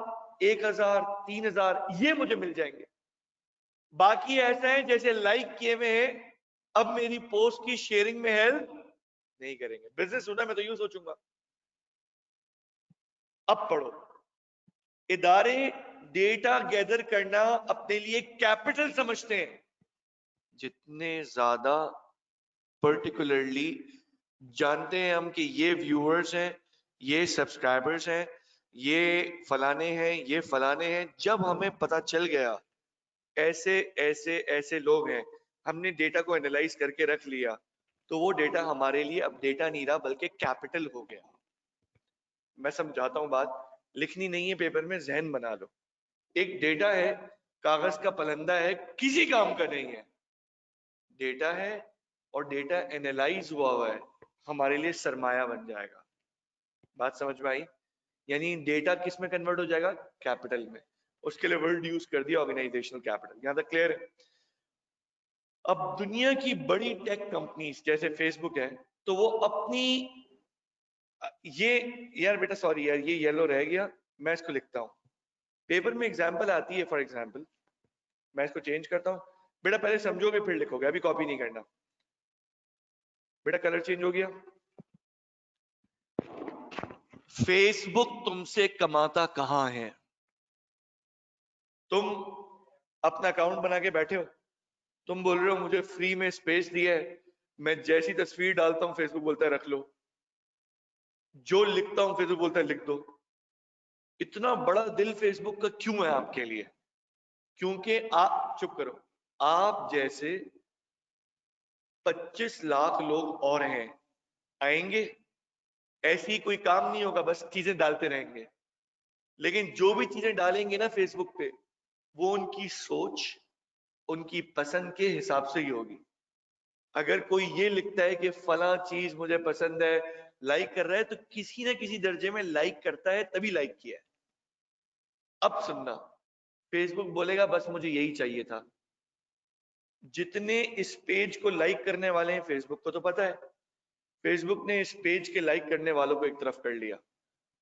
1,000, 3,000 ये मुझे मिल जाएंगे। बाकी ऐसा है जैसे लाइक किए हुए हैं, अब मेरी पोस्ट की शेयरिंग में हेल्प नहीं करेंगे। बिजनेस होना, मैं तो यूं सोचूंगा। अब पढ़ो, इदारे डेटा गैदर करना अपने लिए कैपिटल समझते हैं। जितने ज्यादा पर्टिकुलरली जानते हैं हम कि ये व्यूअर्स हैं, ये सब्सक्राइबर्स हैं, ये फलाने हैं, ये फलाने हैं, जब हमें पता चल गया ऐसे ऐसे ऐसे लोग हैं, हमने डेटा को एनालाइज करके रख लिया, तो वो डेटा हमारे लिए अब डेटा नहीं रहा बल्कि कैपिटल हो गया। मैं समझाता हूं बात, लिखनी नहीं है पेपर में, जहन बना लो। एक डेटा है, कागज का पलंदा है, किसी काम का नहीं है, डेटा है, और डेटा एनालाइज हुआ है, हमारे लिए सरमाया बन जाएगा। बात समझ में आई? यानी डेटा किस में कन्वर्ट हो जाएगा? कैपिटल में। उसके लिए वर्ड यूज कर दिया ऑर्गेनाइजेशनल कैपिटल। यहां तक क्लियर है? अब दुनिया की बड़ी टेक कंपनीज जैसे फेसबुक है, तो वो अपनी ये, यार बेटा सॉरी यार, ये येलो रह गया, मैं इसको लिखता हूं। पेपर में एग्जांपल आती है, फॉर एग्जांपल मैं इसको चेंज करता हूं। बेटा पहले समझोगे फिर लिखोगे, अभी कॉपी नहीं करना। बेटा कलर चेंज हो गया। फेसबुक तुमसे कमाता कहां है? तुम अपना अकाउंट बना के बैठे हो, तुम बोल रहे हो मुझे फ्री में स्पेस दिया है, मैं जैसी तस्वीर डालता हूं फेसबुक बोलता है रख लो, जो लिखता हूं फेसबुक बोलता है लिख दो। इतना बड़ा दिल फेसबुक का क्यों है आपके लिए? क्योंकि आप, चुप करो, आप जैसे 25 लाख लोग और हैं, आएंगे, ऐसी कोई काम नहीं होगा, बस चीजें डालते रहेंगे। लेकिन जो भी चीजें डालेंगे ना फेसबुक पे, वो उनकी सोच, उनकी पसंद के हिसाब से ही होगी। अगर कोई ये लिखता है कि फला चीज मुझे पसंद है, लाइक कर रहा है, तो किसी ना किसी दर्जे में लाइक करता है, तभी लाइक किया है। अब सुनना, फेसबुक बोलेगा बस मुझे यही चाहिए था। जितने इस पेज को लाइक करने वाले हैं, फेसबुक को तो पता है, फेसबुक ने इस पेज के लाइक करने वालों को एक तरफ कर लिया।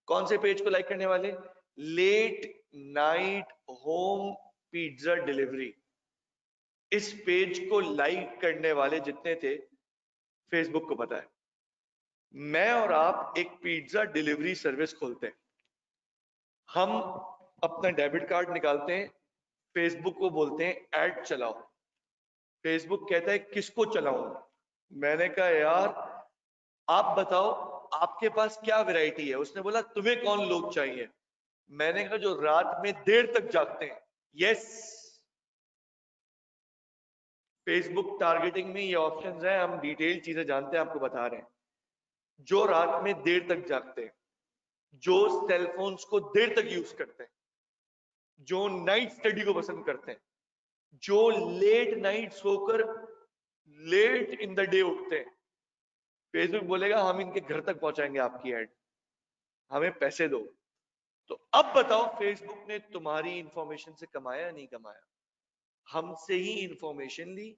कौन से पेज को लाइक करने वाले? Late night home pizza delivery. इस पेज को लाइक करने वाले जितने थे, फेसबुक को पता है। मैं और आप एक पिज्जा डिलीवरी सर्विस खोलते हैं, हम अपना डेबिट कार्ड निकालते हैं, फेसबुक को बोलते हैं ऐड चलाओ। फेसबुक कहता है किसको चलाऊं? मैंने कहा यार आप बताओ आपके पास क्या वैरायटी है? उसने बोला तुम्हें कौन लोग चाहिए? मैंने कहा जो रात में देर तक जागते हैं। यस, फेसबुक टारगेटिंग में ये ऑप्शंस हैं, हम डिटेल चीजें जानते हैं, आपको बता रहे हैं। जो रात में देर तक जागते हैं, जो सेलफोन्स को देर तक यूज करते हैं, जो नाइट स्टडी को पसंद करते हैं, जो लेट नाइट सोकर लेट इन द डे उठते हैं, फेसबुक बोलेगा हम इनके घर तक पहुंचाएंगे आपकी ऐड, हमें पैसे दो। तो अब बताओ फेसबुक ने तुम्हारी इंफॉर्मेशन से कमाया या नहीं कमाया? हमसे ही इंफॉर्मेशन ली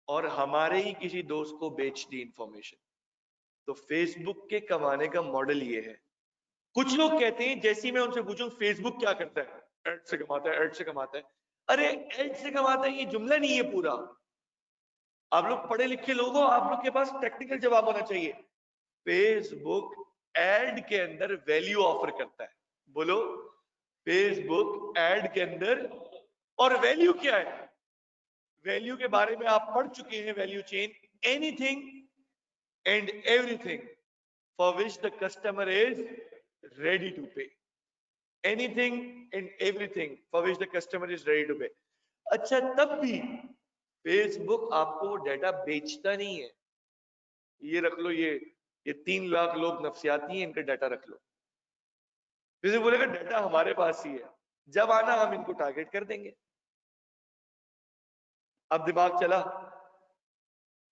और हमारे ही किसी दोस्त को बेच दी इंफॉर्मेशन। तो फेसबुक के कमाने का मॉडल ये है। कुछ लोग कहते हैं, जैसे ही मैं उनसे पूछूं फेसबुक क्या करता है, एड से कमाता है, एड से कमाता है। अरे एड से कमाता है ये जुमला नहीं है पूरा। आप लोग पढ़े लिखे लोग हो, आप लोग के पास टेक्निकल जवाब होना चाहिए। फेसबुक एड के अंदर वैल्यू ऑफर करता है। बोलो, फेसबुक एड के अंदर, और वैल्यू क्या है? वैल्यू के बारे में आप पढ़ चुके हैं, value chain, anything and everything for which the customer is ready to pay. Anything and everything for which the customer is ready to pay. अच्छा, तब भी फेसबुक आपको वो डाटा बेचता नहीं है। ये रख लो, ये 3 लाख लोग नफसियाती हैं, इनका डाटा रख लो। फिर बोलेगा डाटा हमारे पास ही है, जब आना हम इनको टारगेट कर देंगे। अब दिमाग चला?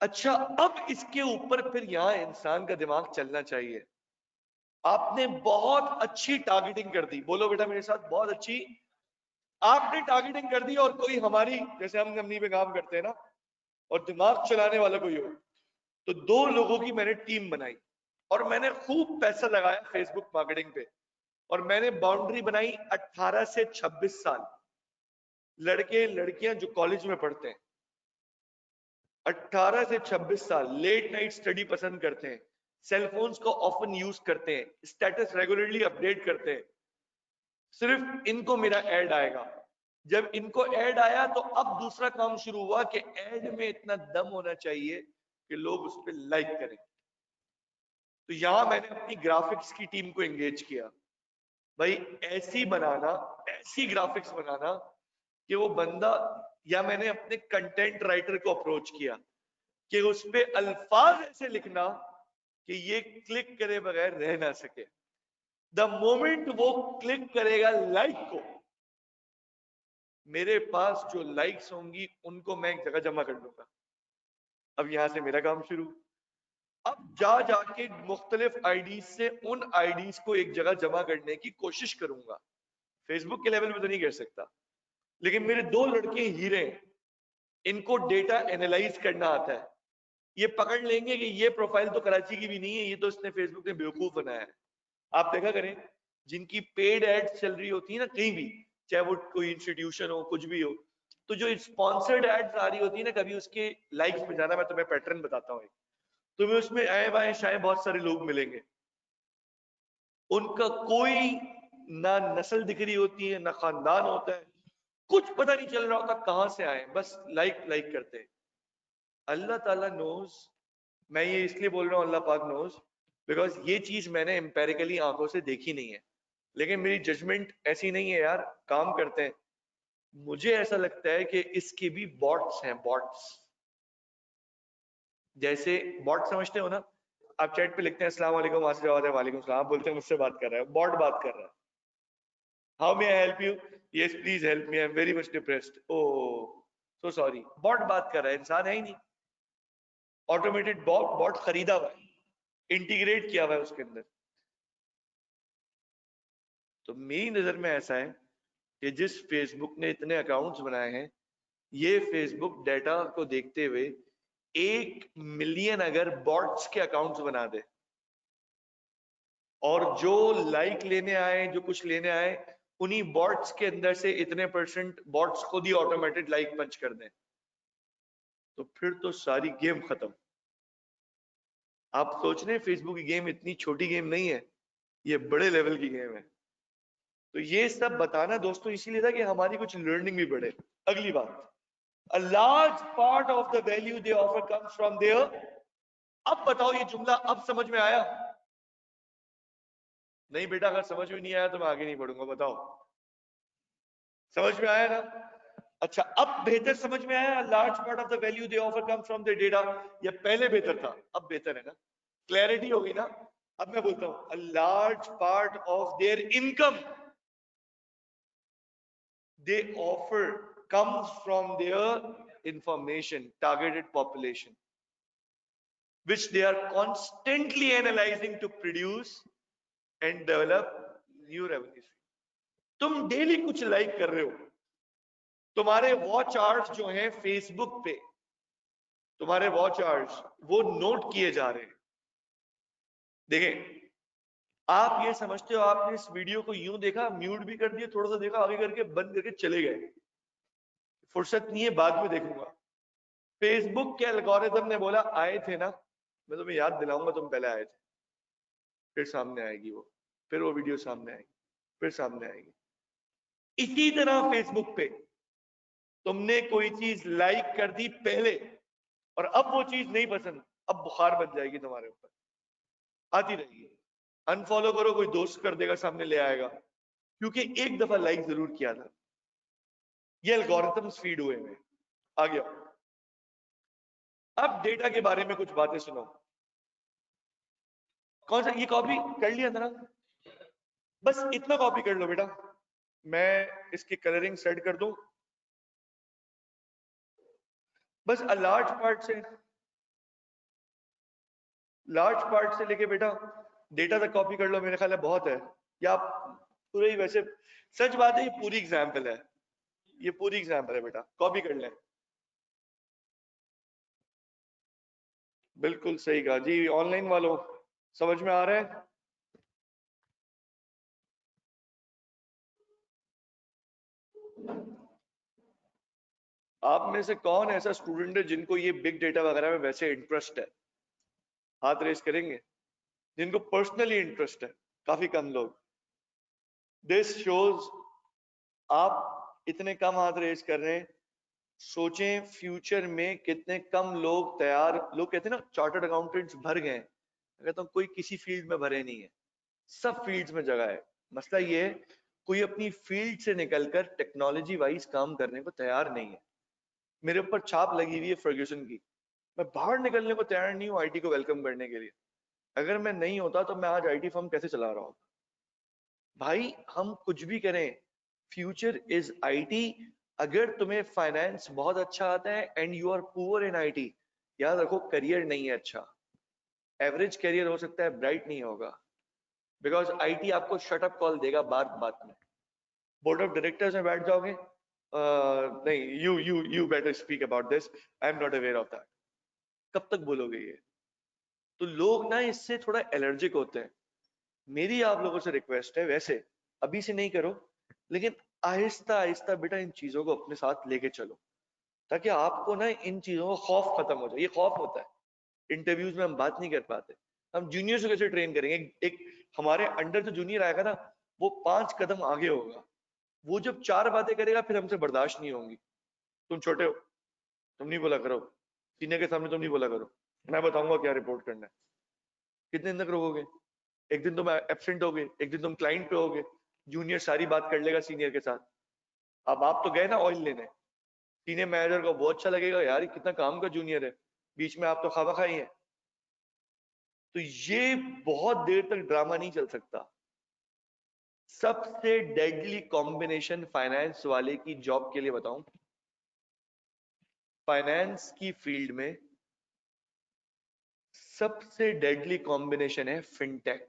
अच्छा, अब इसके ऊपर फिर यहां इंसान का दिमाग चलना चाहिए। आपने बहुत अच्छी टारगेटिंग कर दी, बोलो बेटा मेरे साथ, बहुत अच्छी आपने टारगेटिंग कर दी। और कोई हमारी, जैसे हम कंपनी पे काम करते हैं ना, और दिमाग चलाने वाला कोई हो। तो 2 लोगों की मैंने टीम बनाई और मैंने खूब पैसा लगाया फेसबुक मार्केटिंग पे, और मैंने बाउंड्री बनाई 18 से 26 साल, लड़के लड़कियां जो कॉलेज में पढ़ते हैं, 18 से 26 साल, लेट नाइट स्टडी पसंद करते हैं, सेलफोन्स को ऑफन यूज करते हैं, स्टेटस रेगुलरली अपडेट करते हैं, सिर्फ इनको मेरा ऐड आएगा। जब इनको ऐड आया तो अब दूसरा काम शुरू हुआ कि ऐड में इतना दम होना चाहिए कि लोग उस पर लाइक करें। तो यहां मैंने अपनी ग्राफिक्स की टीम को एंगेज किया, भाई ऐसी बनाना, ऐसी ग्राफिक्स बनाना कि वो बंदा, या मैंने अपने कंटेंट राइटर को अप्रोच किया कि उस पे अल्फाज ऐसे लिखना कि ये क्लिक करे बगैर रह ना सके। द मोमेंट वो क्लिक करेगा लाइक को, मेरे पास जो लाइक्स होंगी उनको मैं एक जगह जमा कर लूंगा। अब यहां से मेरा काम शुरू। अब जाके मुख्तलिफ आईडीज से उन आईडीज को एक जगह जमा करने की कोशिश करूंगा। फेसबुक के लेवल पे तो नहीं कर सकता, लेकिन मेरे 2 लड़के हीरे हैं, इनको डेटा एनालाइज करना आता है। ये पकड़ लेंगे कि ये प्रोफाइल तो कराची की भी नहीं है, ये तो इसने फेसबुक ने बेवकूफ बनाया है। आप देखा करें, जिनकी पेड एड्स चल रही होती है ना कहीं भी, चाहे वो कोई इंस्टीट्यूशन हो, कुछ भी हो, तो जो स्पॉन्सर्ड एड्स आ रही होती है ना, कभी उसके लाइक्स में जाना, मैं तुम्हें पैटर्न बताता हूँ। तुम्हें उसमें आए बाएं शायद बहुत सारे लोग मिलेंगे, उनका कोई ना नस्ल दिख रही होती है, ना खानदान होता है, कुछ पता नहीं चल रहा होता कहां से आए, बस लाइक लाइक करते हैं। अल्लाह ताला नोज, मैं ये इसलिए बोल रहा हूँ अल्लाह पाक नोज, बिकॉज ये चीज मैंने एम्पेरिकली आंखों से देखी नहीं है, लेकिन मेरी जजमेंट ऐसी नहीं है यार, काम करते हैं। मुझे ऐसा लगता है कि इसके भी बॉट्स हैं, बॉट्स। जैसे बॉट समझते हो ना, आप चैट पे लिखते हैं अस्सलाम वालेकुम, वहां से जवाब है वालेकुम सलाम, आप बोलते हैं मुझसे बात कर रहा है, बॉट बात कर रहा है। How may I help you, yes please help me, I am very much depressed, oh so sorry. Bot बात कर रहा है, इंसान है ही नहीं, ऑटोमेटेड बॉट, बॉट खरीदा हुआ है, इंटीग्रेट किया हुआ है उसके अंदर। तो मेरी नजर में ऐसा है कि जिस फेसबुक ने इतने अकाउंट्स बनाए हैं, ये फेसबुक डेटा को देखते हुए 1 मिलियन अगर बॉट्स के अकाउंट्स बना दे, और जो लाइक लेने आए, जो कुछ लेने आए, उन्हीं बॉट्स के अंदर से इतने % बॉट्स खुद ही ऑटोमेटेड लाइक पंच कर दें, तो फिर तो सारी गेम खत्म। आप सोच रहे हैं फेसबुक की गेम इतनी छोटी गेम नहीं है, ये बड़े लेवल की गेम है। तो ये सब बताना दोस्तों इसीलिए था कि हमारी कुछ लर्निंग भी बढ़े। अगली बात, a large part of the value they offer comes from their, अब बताओ ये जुमला अब समझ में आया? नहीं बेटा, अगर समझ में नहीं आया तो मैं आगे नहीं बढ़ूंगा, बताओ समझ में आया ना? अच्छा, अब बेहतर समझ में आया, large part of the value they offer comes from the data. या पहले बेहतर था, अब बेहतर है ना? क्लैरिटी हो गई ना? अब मैं बोलता हूं, a large part of their income they offer comes from their information, targeted population, which they are constantly analyzing to produce and develop new revenue stream. तुम डेली कुछ लाइक कर रहे हो, तुम्हारे वॉच आवर्स जो हैं फेसबुक पे, तुम्हारे वॉच आवर्स वो नोट किए जा रहे हैं। देखें, आप ये समझते हो आपने इस वीडियो को यूं देखा, म्यूट भी कर दिया, थोड़ा सा देखा, आगे करके बंद करके चले गए, फुर्सत नहीं है, बाद में देखूंगा। फेसबुक के एल्गोरिथम ने बोला आए थे ना, मैं तुम्हें याद दिलाऊंगा तुम पहले आए थे, फिर सामने आएगी वो, फिर वो वीडियो सामने आएगी, फिर सामने आएगी। इसी तरह फेसबुक पे तुमने कोई चीज लाइक कर दी पहले, और अब वो चीज नहीं पसंद, अब बुखार बन जाएगी तुम्हारे ऊपर, आती रहेगी। अनफॉलो करो, कोई दोस्त कर देगा, सामने ले आएगा, क्योंकि एक दफा लाइक जरूर किया था। ये एल्गोरिथम्स फीड हुए हैं। आ गया। अब डेटा के बारे में कुछ बातें सुनो। कौन सा, ये कॉपी कर लिया था ना? बस इतना कॉपी कर लो बेटा, मैं इसकी कलरिंग सेट कर दूं, बस लार्ज पार्ट से लेके बेटा डेटा तक कॉपी कर लो, मेरे ख्याल है बहुत है। या आप पूरे ही, वैसे सच बात है, ये पूरी एग्जाम्पल है, ये पूरी एग्जाम्पल है बेटा, कॉपी कर लें। बिल्कुल सही कहा जी। ऑनलाइन वालों समझ में आ रहा है? आप में से कौन ऐसा स्टूडेंट है जिनको ये बिग डेटा वगैरह में वैसे इंटरेस्ट है? हाथ रेस करेंगे जिनको पर्सनली इंटरेस्ट है। काफी कम लोग। दिस शोज आप इतने कम हाथ रेस कर रहे हैं। सोचें फ्यूचर में कितने कम लोग तैयार, लोग कहते हैं ना चार्टर्ड अकाउंटेंट्स भर गए, अगर तो कोई किसी फील्ड में भरे नहीं है, सब फील्ड्स में जगह है। मसला ये है कोई अपनी फील्ड से निकलकर टेक्नोलॉजी वाइज काम करने को तैयार नहीं है। मेरे ऊपर छाप लगी हुई है फर्ग्यूसन की, मैं बाहर निकलने को तैयार नहीं हूँ आईटी को वेलकम करने के लिए। अगर मैं नहीं होता तो मैं आज आईटी फर्म कैसे चला रहा हूँ? भाई हम कुछ भी करें, फ्यूचर इज आईटी। अगर तुम्हें फाइनेंस बहुत अच्छा आता है and you are poor in IT, याद रखो करियर नहीं है अच्छा। एवरेज करियर हो सकता है, ब्राइट नहीं होगा। बिकॉज आईटी आपको शटअप कॉल देगा बात बात में। बोर्ड ऑफ डायरेक्टर्स में बैठ जाओगे, नहीं, you better speak about this, I am not aware of that. कब तक बोलोगे ये? तो लोग ना इससे थोड़ा एलर्जिक होते हैं। मेरी आप लोगों से रिक्वेस्ट है, वैसे अभी से नहीं करो, लेकिन आहिस्ता आहिस्ता बेटा इन चीजों को अपने साथ लेके चलो, ताकि आपको ना इन चीजों का खौफ खत्म हो जाए। ये खौफ होता है इंटरव्यूज में हम बात नहीं कर पाते। हम जूनियर को कैसे ट्रेन करेंगे? एक हमारे अंडर जो जूनियर आएगा ना, वो 5 कदम आगे होगा। वो जब 4 बातें करेगा फिर हमसे बर्दाश्त नहीं होंगी। तुम छोटे हो, तुम नहीं बोला करो, सीनियर के सामने तुम नहीं बोला करो, मैं बताऊंगा क्या रिपोर्ट करना है। कितने दिन तक रोकोगे? एक दिन तुम एब्सेंट होगे, एक दिन तुम क्लाइंट पे होगे, जूनियर सारी बात कर लेगा सीनियर के साथ। अब आप तो गए ना ऑयल लेने, सीनियर मैनेजर को बहुत अच्छा लगेगा, यार ये कितना काम का जूनियर है, बीच में आप तो खामा खाई हैं। तो ये बहुत देर तक ड्रामा नहीं चल सकता। सबसे डेडली कॉम्बिनेशन फाइनेंस वाले की जॉब के लिए बताऊं, फाइनेंस की फील्ड में सबसे डेडली कॉम्बिनेशन है फिनटेक।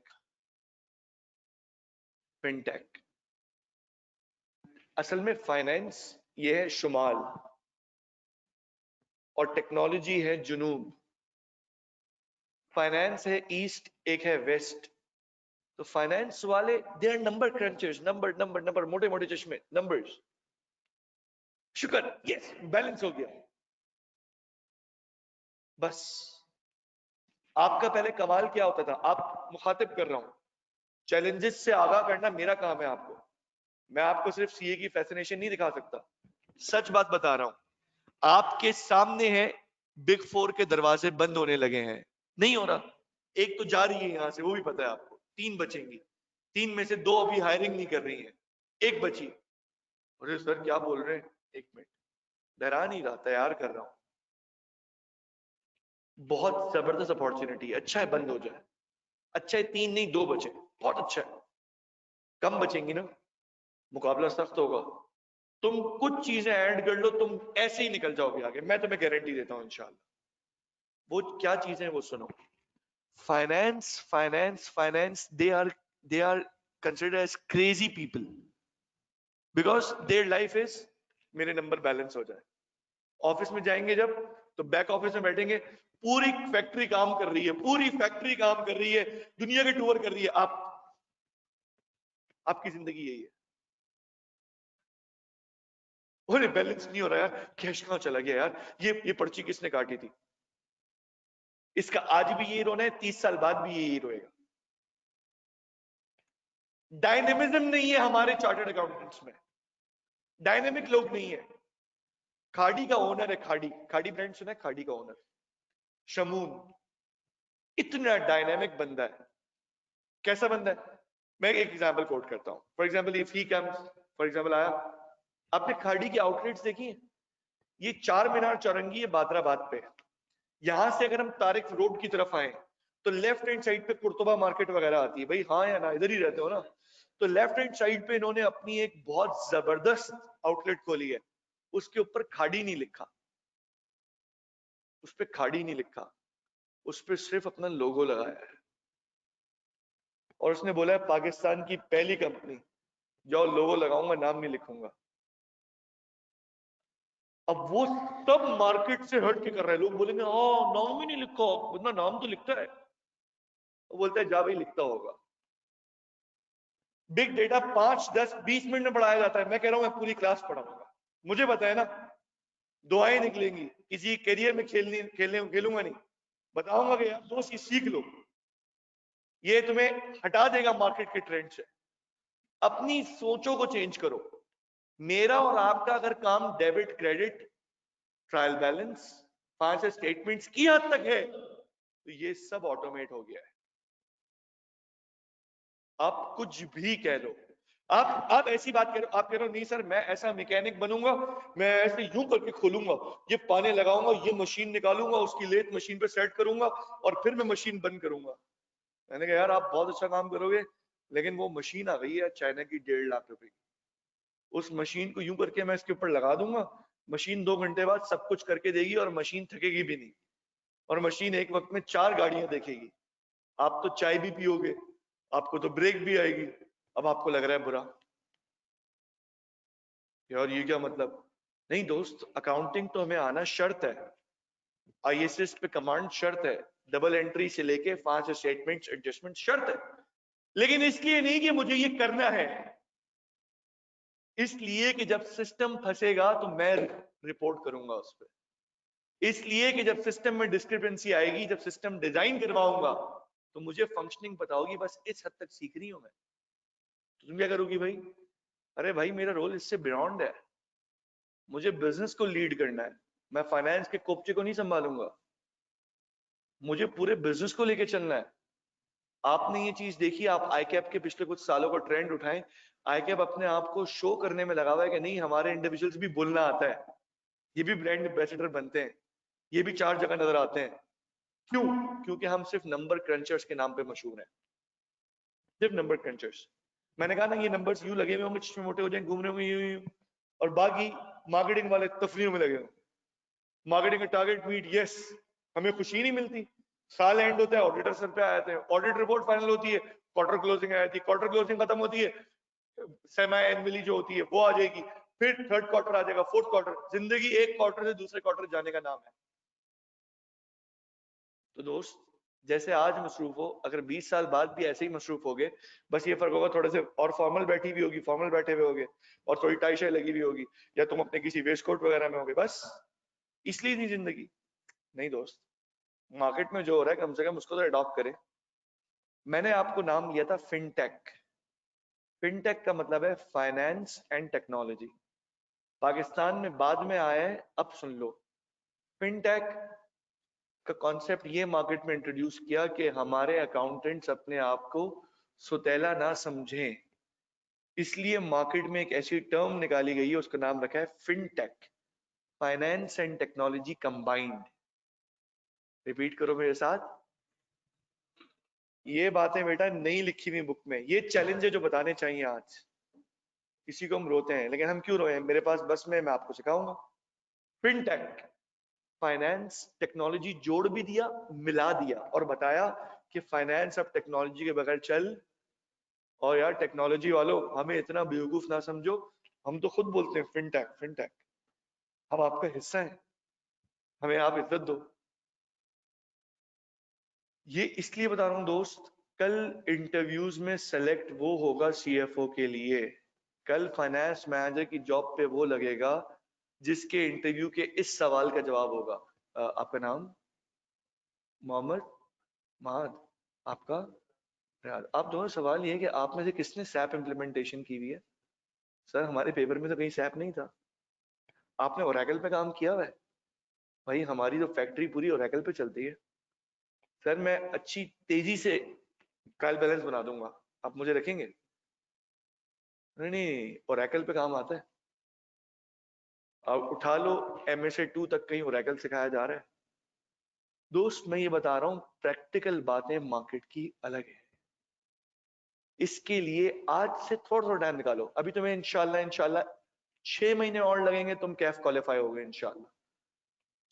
फिनटेक असल में फाइनेंस ये है शुमाल और टेक्नोलॉजी है जुनूब। फाइनेंस है ईस्ट, एक है वेस्ट। तो फाइनेंस वाले they are number crunchers, number number number, मोटे मोटे चश्मे, नंबर्स। शुक्र, यस बैलेंस हो गया। बस आपका पहले कमाल क्या होता था? आप मुखातिब कर रहा हूं, चैलेंजेस से आगाह करना मेरा काम है आपको। मैं आपको सिर्फ सीए की फैसिनेशन नहीं दिखा सकता, सच बात बता रहा हूं। आपके सामने है बिग 4 के दरवाजे बंद होने लगे हैं, नहीं हो रहा। एक तो जा रही है यहां से, वो भी पता है आपको, 3 बचेंगी, 3 में से 2 अभी हायरिंग नहीं कर रही है, एक बची। अरे सर क्या बोल रहे हैं? एक मिनट, डरा नहीं रहा, तैयार कर रहा हूं। बहुत जबरदस्त अपॉर्चुनिटी है, अच्छा है बंद हो जाए। अच्छा है 3 नहीं 2 बचे, बहुत अच्छा है। कम बचेंगी ना, मुकाबला सख्त होगा। तुम कुछ चीजें ऐड कर लो, तुम ऐसे ही निकल जाओगे आगे, मैं तुम्हें गारंटी देता हूं इंशाल्लाह। वो क्या चीजें हैं वो सुनो। Finance finance finance, they are considered as crazy people because their life is मेरे नंबर बैलेंस हो जाए। ऑफिस में जाएंगे जब, तो बैक ऑफिस में बैठेंगे, पूरी फैक्ट्री काम कर रही है, पूरी फैक्ट्री काम कर रही है, दुनिया के टूर कर रही है, आपकी जिंदगी यही है। अरे बैलेंस नहीं हो रहा यार, कैश कहां चला गया यार, ये पर्ची किसने काटी थी? इसका आज भी यही रोना है, 30 साल बाद भी यही रोएगा। डायनेमिज्म नहीं है हमारे चार्टर्ड अकाउंटेंट्स में, डायनेमिक लोग नहीं है। खाड़ी का ओनर है, खाड़ी खाड़ी ब्रांड सुना है? खाड़ी का ओनर शमून, इतना डायनेमिक बंदा है। कैसा बंदा है? मैं एक एग्जांपल कोट करता हूं। For example if he comes, for example आया, आपने खाड़ी की आउटलेट्स देखी है? ये चार मीनार चौरंगी है बादराबाद पे। यहां से अगर हम तारिक रोड की तरफ आए तो लेफ्ट हैंड साइड पे कुर्तुबा मार्केट वगैरह आती है। भाई हाँ या ना, इधर ही रहते हो ना? तो लेफ्ट हैंड साइड पे इन्होंने अपनी एक बहुत जबरदस्त आउटलेट खोली है। उसके ऊपर खाड़ी नहीं लिखा, उस पर खाड़ी नहीं लिखा, उस पर सिर्फ अपना लोगो लगाया है। और उसने बोला है पाकिस्तान की पहली कंपनी, जाओ लोगो लगाऊंगा, नाम नहीं लिखूंगा। अब वो सब मार्केट से हट के कर रहे हैं। लोग बोलेंगे हाँ नाम ही नहीं लिखा, इतना नाम तो लिखता है। वो बोलता है जा भाई लिखता होगा। बिग डेटा 5, 10, 20 मिनट में पढ़ाया जाता है। मैं कह रहा हूं मैं पूरी क्लास पढ़ाऊंगा। मुझे पता है ना दुआएं निकलेंगी, किसी करियर में खेलूंगा नहीं, बताऊंगा कि यार दोस्त ये सीख लो, ये तुम्हें हटा देगा मार्केट के ट्रेंड से। अपनी सोचों को चेंज करो। मेरा और आपका अगर काम debit credit trial balance 5 statements की हद तक है तो ये सब ऑटोमेट हो गया है। आप कुछ भी कह लो, आप ऐसी बात कह रहे हो, आप कह रहे हो नहीं सर मैं ऐसा मैकेनिक बनूंगा, मैं ऐसे यूं करके खोलूंगा, ये पाने लगाऊंगा, ये मशीन निकालूंगा, उसकी लेथ मशीन पे सेट करूंगा और फिर मैं मशीन बंद करूंगा। मैंने कहा यार आप बहुत अच्छा काम करोगे, लेकिन वो मशीन आ गई है चाइना की 1.5 लाख रुपए की। उस मशीन को यूं करके मैं इसके ऊपर लगा दूंगा, मशीन 2 घंटे बाद सब कुछ करके देगी और मशीन थकेगी भी नहीं, और मशीन एक वक्त में 4 गाड़ियां देखेगी। आप तो चाय भी पियोगे, आपको तो ब्रेक भी आएगी। अब आपको लग रहा है बुरा यार ये क्या मतलब। नहीं दोस्त, अकाउंटिंग तो हमें आना शर्त है, आईएसएस पे कमांड शर्त है, डबल एंट्री से लेके 5 स्टेटमेंट्स एडजस्टमेंट शर्त है, लेकिन इसलिए नहीं कि मुझे ये करना है, इसलिए कि जब सिस्टम फंसेगा तो मैं रिपोर्ट करूंगा उस पर, इसलिए कि जब सिस्टम में डिस्क्रिपेंसी आएगी, जब सिस्टम डिजाइन करवाऊंगा तो मुझे फंक्शनिंग पता होगी, बस इस हद तक सीख रही हूं मैं। तो तुम क्या करोगी भाई, अरे भाई मेरा रोल इससे बियॉन्ड है, मुझे बिजनेस को लीड करना है, मैं फाइनेंस के कोपचे को नहीं संभालूंगा, मुझे पूरे बिजनेस को लेके चलना है। आपने ये चीज देखी, आप आईकैप के पिछले कुछ सालों का ट्रेंड उठाएं, आईकैप अपने आप को शो करने में लगा हुआ है कि नहीं हमारे इंडिविजुअल्स भी बोलना आता है, ये भी ब्रांड एम्बेसडर बनते हैं, ये भी 4 जगह नजर आते हैं। क्यों? क्योंकि हम सिर्फ नंबर क्रंचर्स के नाम पे मशहूर हैं, सिर्फ नंबर क्रंचर्स। मैंने कहा ना ये नंबर्स यूं लगे हुए होंगे, चश्मे मोटे हो जाएंगे, घूम रहे होंगे यूं, और बाकी मार्केटिंग वाले तफरीहों में लगे होंगे, मार्केटिंग का टारगेट मीट, यस, हमें खुशी नहीं मिलती, साल एंड होता है, ऑडिटर सर पे आते हैं, ऑडिट रिपोर्ट फाइनल होती है, क्वार्टर क्लोजिंग आ जाती है, क्वार्टर क्लोजिंग खत्म होती है, सेमी एनुअली जो होती है वो आ जाएगी, फिर थर्ड क्वार्टर आ जाएगा, फोर्थ क्वार्टर, जिंदगी एक क्वार्टर से दूसरे क्वार्टर जाने का नाम है। तो दोस्त जैसे आज मसरूफ हो, अगर 20 साल बाद भी ऐसे ही मसरूफ हो गए, बस ये फर्क होगा थोड़े से और फॉर्मल बैठी हुई होगी, फॉर्मल बैठे हुए होगे, और थोड़ी टाई शाई लगी हुई होगी, या तुम अपने किसी वेस्ट कोट वगैरह में होगे, बस इसलिए नहीं जिंदगी। नहीं दोस्त, मार्केट में जो हो रहा है कम से कम उसको तो अडॉप्ट करें। मैंने आपको नाम लिया था फिनटेक। फिनटेक का मतलब है फाइनेंस एंड टेक्नोलॉजी, पाकिस्तान में बाद में आया है, अब सुन लो। फिनटेक का कॉन्सेप्ट ये मार्केट में इंट्रोड्यूस किया कि हमारे अकाउंटेंट्स अपने आप को सुतेला ना समझें, इसलिए मार्केट में एक ऐसी टर्म निकाली गई है, उसका नाम रखा है fintech, finance and technology combined. Repeat करो मेरे साथ, ये बातें बेटा नहीं लिखी हुई बुक में, ये चैलेंज है जो बताने चाहिए आज। किसी को हम रोते हैं, लेकिन हम क्यों रोए, मेरे पास बस में, मैं आपको सिखाऊंगा। फिनटेक, फाइनेंस टेक्नोलॉजी जोड़ भी दिया, मिला दिया, और बताया कि फाइनेंस अब टेक्नोलॉजी के बगैर चल। और यार टेक्नोलॉजी वालों हमें इतना बेवकूफ ना समझो, हम तो खुद बोलते हैं फिनटेक फिनटेक, हम आपका हिस्सा है, हमें आप इज्जत दो। ये इसलिए बता रहा हूं दोस्त, कल इंटरव्यूज में सेलेक्ट वो होगा सीएफओ के लिए, कल फाइनेंस मैनेजर की जॉब पे वो लगेगा जिसके इंटरव्यू के इस सवाल का जवाब होगा, आपका नाम? मोहम्मद महाद। आपका? रियाद। आप दोनों, सवाल ये है कि आप में से किसने सैप इम्प्लीमेंटेशन की हुई है? सर हमारे पेपर में तो कहीं सैप नहीं था। आपने ओरेकल पे काम किया हुआ है? भाई हमारी तो फैक्ट्री पूरी ओरेकल पे चलती है। सर मैं अच्छी तेजी से ट्रायल बैलेंस बना दूंगा, आप मुझे रखेंगे? नहीं नहीं, ओरेकल पे काम आता है, आप उठा लो, MSA 2 तक कहीं ओरेकल सिखाया जा रहा है। दोस्त मैं ये बता रहा हूँ, प्रैक्टिकल बातें मार्केट की अलग है। इसके लिए आज से थोड़ा थोड़ा टाइम निकालो, अभी तुम्हें इंशाल्लाह 6 महीने और लगेंगे, तुम कैफ क्वालिफाई होगे इंशाल्लाह।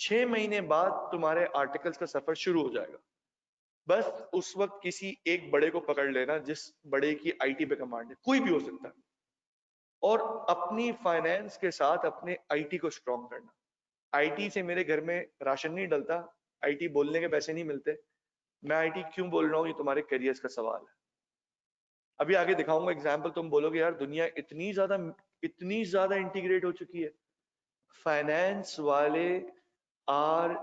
6 महीने बाद तुम्हारे आर्टिकल्स का सफर शुरू हो जाएगा। बस उस वक्त किसी एक बड़े को पकड़ लेना, जिस बड़े की आईटी पे कमांड है, कोई भी हो सकता है, और अपनी फाइनेंस के साथ अपने आईटी को स्ट्रॉन्ग करना। आईटी से मेरे घर में राशन नहीं डलता, आईटी बोलने के पैसे नहीं मिलते, मैं आईटी क्यों बोल रहा हूँ, ये तुम्हारे करियर्स का सवाल है। अभी आगे दिखाऊंगा एग्जाम्पल, तुम बोलोगे यार दुनिया इतनी ज्यादा इंटीग्रेट हो चुकी है। फाइनेंस वाले are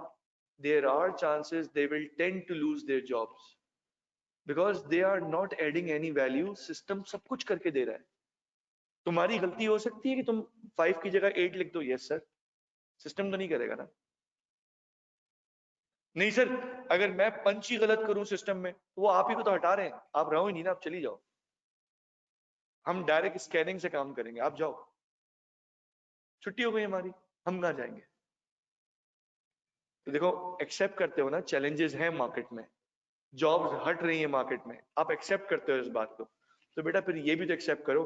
there are chances they will tend to lose their jobs because they are not adding any value. System सब कुछ करके दे रहा है। तुम्हारी गलती हो सकती है कि तुम 5 की जगह 8 लिख दो, यस सर, सिस्टम तो नहीं करेगा ना। नहीं सर, अगर मैं पंच ही गलत करूं सिस्टम में तो वो आप ही को तो हटा रहे हैं, आप रहो ही नहीं ना, आप चली जाओ, हम डायरेक्ट स्कैनिंग से काम करेंगे, आप जाओ, छुट्टी हो गई हमारी, हम कहाँ जाएंगे। तो देखो, एक्सेप्ट करते हो ना, चैलेंजेस हैं मार्केट में, जॉब्स हट रही है मार्केट में, आप एक्सेप्ट करते हो इस बात को, तो बेटा फिर ये भी तो एक्सेप्ट करो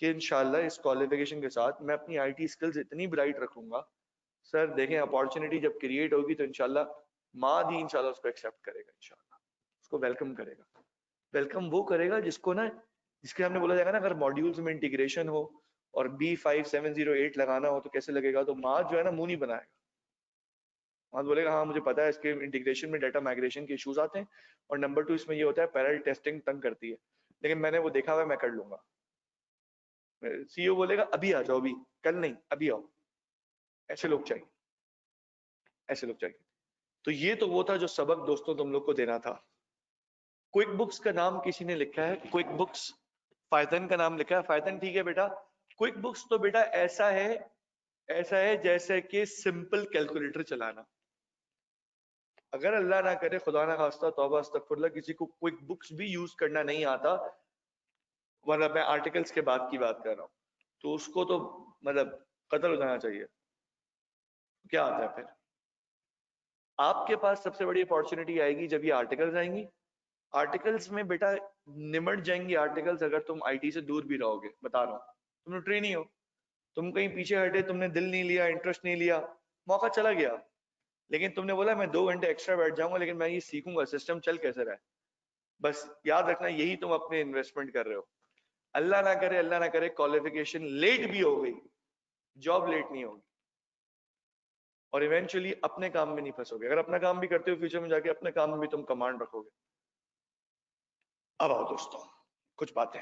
कि इंशाल्लाह इस क्वालिफिकेशन के साथ मैं अपनी आईटी स्किल्स इतनी ब्राइट रखूंगा। सर देखें, अपॉर्चुनिटी जब क्रिएट होगी तो इंशाल्लाह माँ दी इंशाल्लाह उसको एक्सेप्ट करेगा, इंशाल्लाह उसको वेलकम करेगा। वेलकम वो करेगा जिसको ना, जिसके हमने बोला जाएगा ना, अगर मॉड्यूल्स में इंटीग्रेशन हो और B5708 लगाना हो तो कैसे लगेगा, तो माँ जो है ना मुंह नहीं बनाएगा, वहां बोलेगा हाँ मुझे पता है इसके इंटीग्रेशन में डाटा माइग्रेशन के इश्यूज आते हैं, और नंबर 2 इसमें ये होता है पैरेलल टेस्टिंग तंग करती है, लेकिन मैंने वो देखा हुआ है, मैं कर लूंगा। सीईओ बोलेगा अभी आ जाओ, अभी कल नहीं, अभी आओ। ऐसे लोग चाहिए, ऐसे लोग चाहिए। तो ये तो वो था जो सबक दोस्तों तुम लोग को देना था। क्विक बुक्स का नाम किसी ने लिखा है, क्विक बुक्स, फाइथन का नाम लिखा है, फाइथन ठीक है बेटा। क्विक बुक्स तो बेटा ऐसा है जैसे कि सिंपल कैलकुलेटर चलाना। अगर अल्लाह ना करे, खुदा ना खास्ता, तौबा अस्तगफुरुल्लाह, किसी को क्विक बुक्स भी यूज करना नहीं आता, मतलब मैं आर्टिकल्स के बाद की बात कर रहा हूँ, तो उसको तो मतलब कत्ल हो जाना चाहिए। क्या आता है फिर, आपके पास सबसे बड़ी अपॉर्चुनिटी आएगी जब ये आर्टिकल्स आएंगी। आर्टिकल्स में बेटा निमट जाएंगी आर्टिकल्स अगर तुम आईटी से दूर भी रहोगे, बता रहा हूँ, तुम ट्रेन ही हो, तुम कहीं पीछे हटे, तुमने दिल नहीं लिया, इंटरेस्ट नहीं लिया, मौका चला गया, लेकिन तुमने बोला मैं 2 घंटे एक्स्ट्रा बैठ जाऊंगा लेकिन मैं ये सीखूंगा सिस्टम चल कैसे रहा है। बस याद रखना, यही तुम अपने इन्वेस्टमेंट कर रहे हो। अल्लाह ना करे क्वालिफिकेशन लेट भी हो गई, जॉब लेट नहीं होगी, और इवेंचुअली अपने काम में नहीं फंसोगे। अगर अपना काम भी करते हो फ्यूचर में जाके, अपने काम में भी तुम कमांड रखोगे। अब आओ दोस्तों, कुछ बातें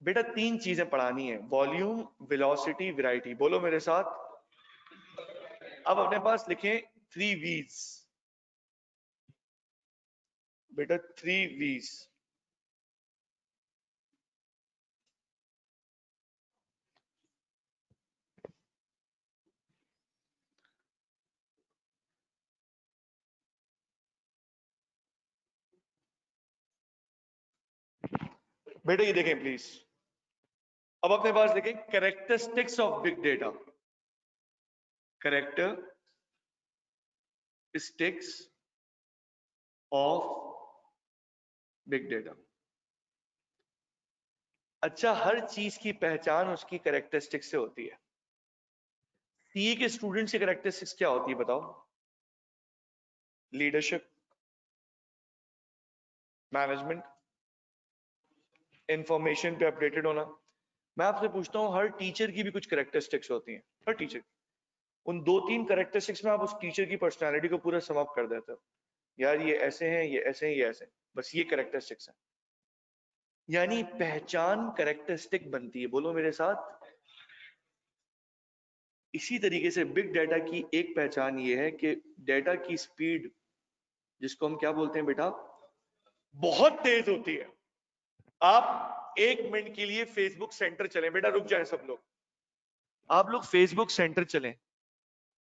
बेटा, 3 चीजें पढ़ानी है, वॉल्यूम, वेलोसिटी, वैरायटी, बोलो मेरे साथ। अब अपने पास लिखें 3 V's बेटा, 3 V's। बेटा ये देखें प्लीज, अब अपने पास लिखें characteristics of big data, characteristics of big data. अच्छा, हर चीज की पहचान उसकी कैरेक्टरिस्टिक्स से होती है। सीए के स्टूडेंट्स की कैरेक्टरिस्टिक्स क्या होती है बताओ? लीडरशिप, मैनेजमेंट, इंफॉर्मेशन पे अपडेटेड होना। मैं आपसे पूछता हूँ, हर टीचर की भी कुछ कैरेक्टरिस्टिक्स होती हैं, हर टीचर की। उन 2-3 कैरेक्टरिस्टिक्स में आप उस टीचर की पर्सनालिटी को पूरा सम अप कर देते हो, यार ये ऐसे हैं, ये ऐसे हैं, ये ऐसे हैं, बस ये कैरेक्टरिस्टिक्स हैं। यानी पहचान कैरेक्टरिस्टिक बनती है, बोलो मेरे साथ। इसी तरीके से बिग डाटा की एक पहचान ये है कि डाटा की स्पीड, जिसको हम क्या बोलते हैं बेटा, बहुत तेज होती है। आप 1 मिनट के लिए फेसबुक सेंटर चलें, बेटा रुक जाएं सब लोग, आप लोग फेसबुक सेंटर चलें,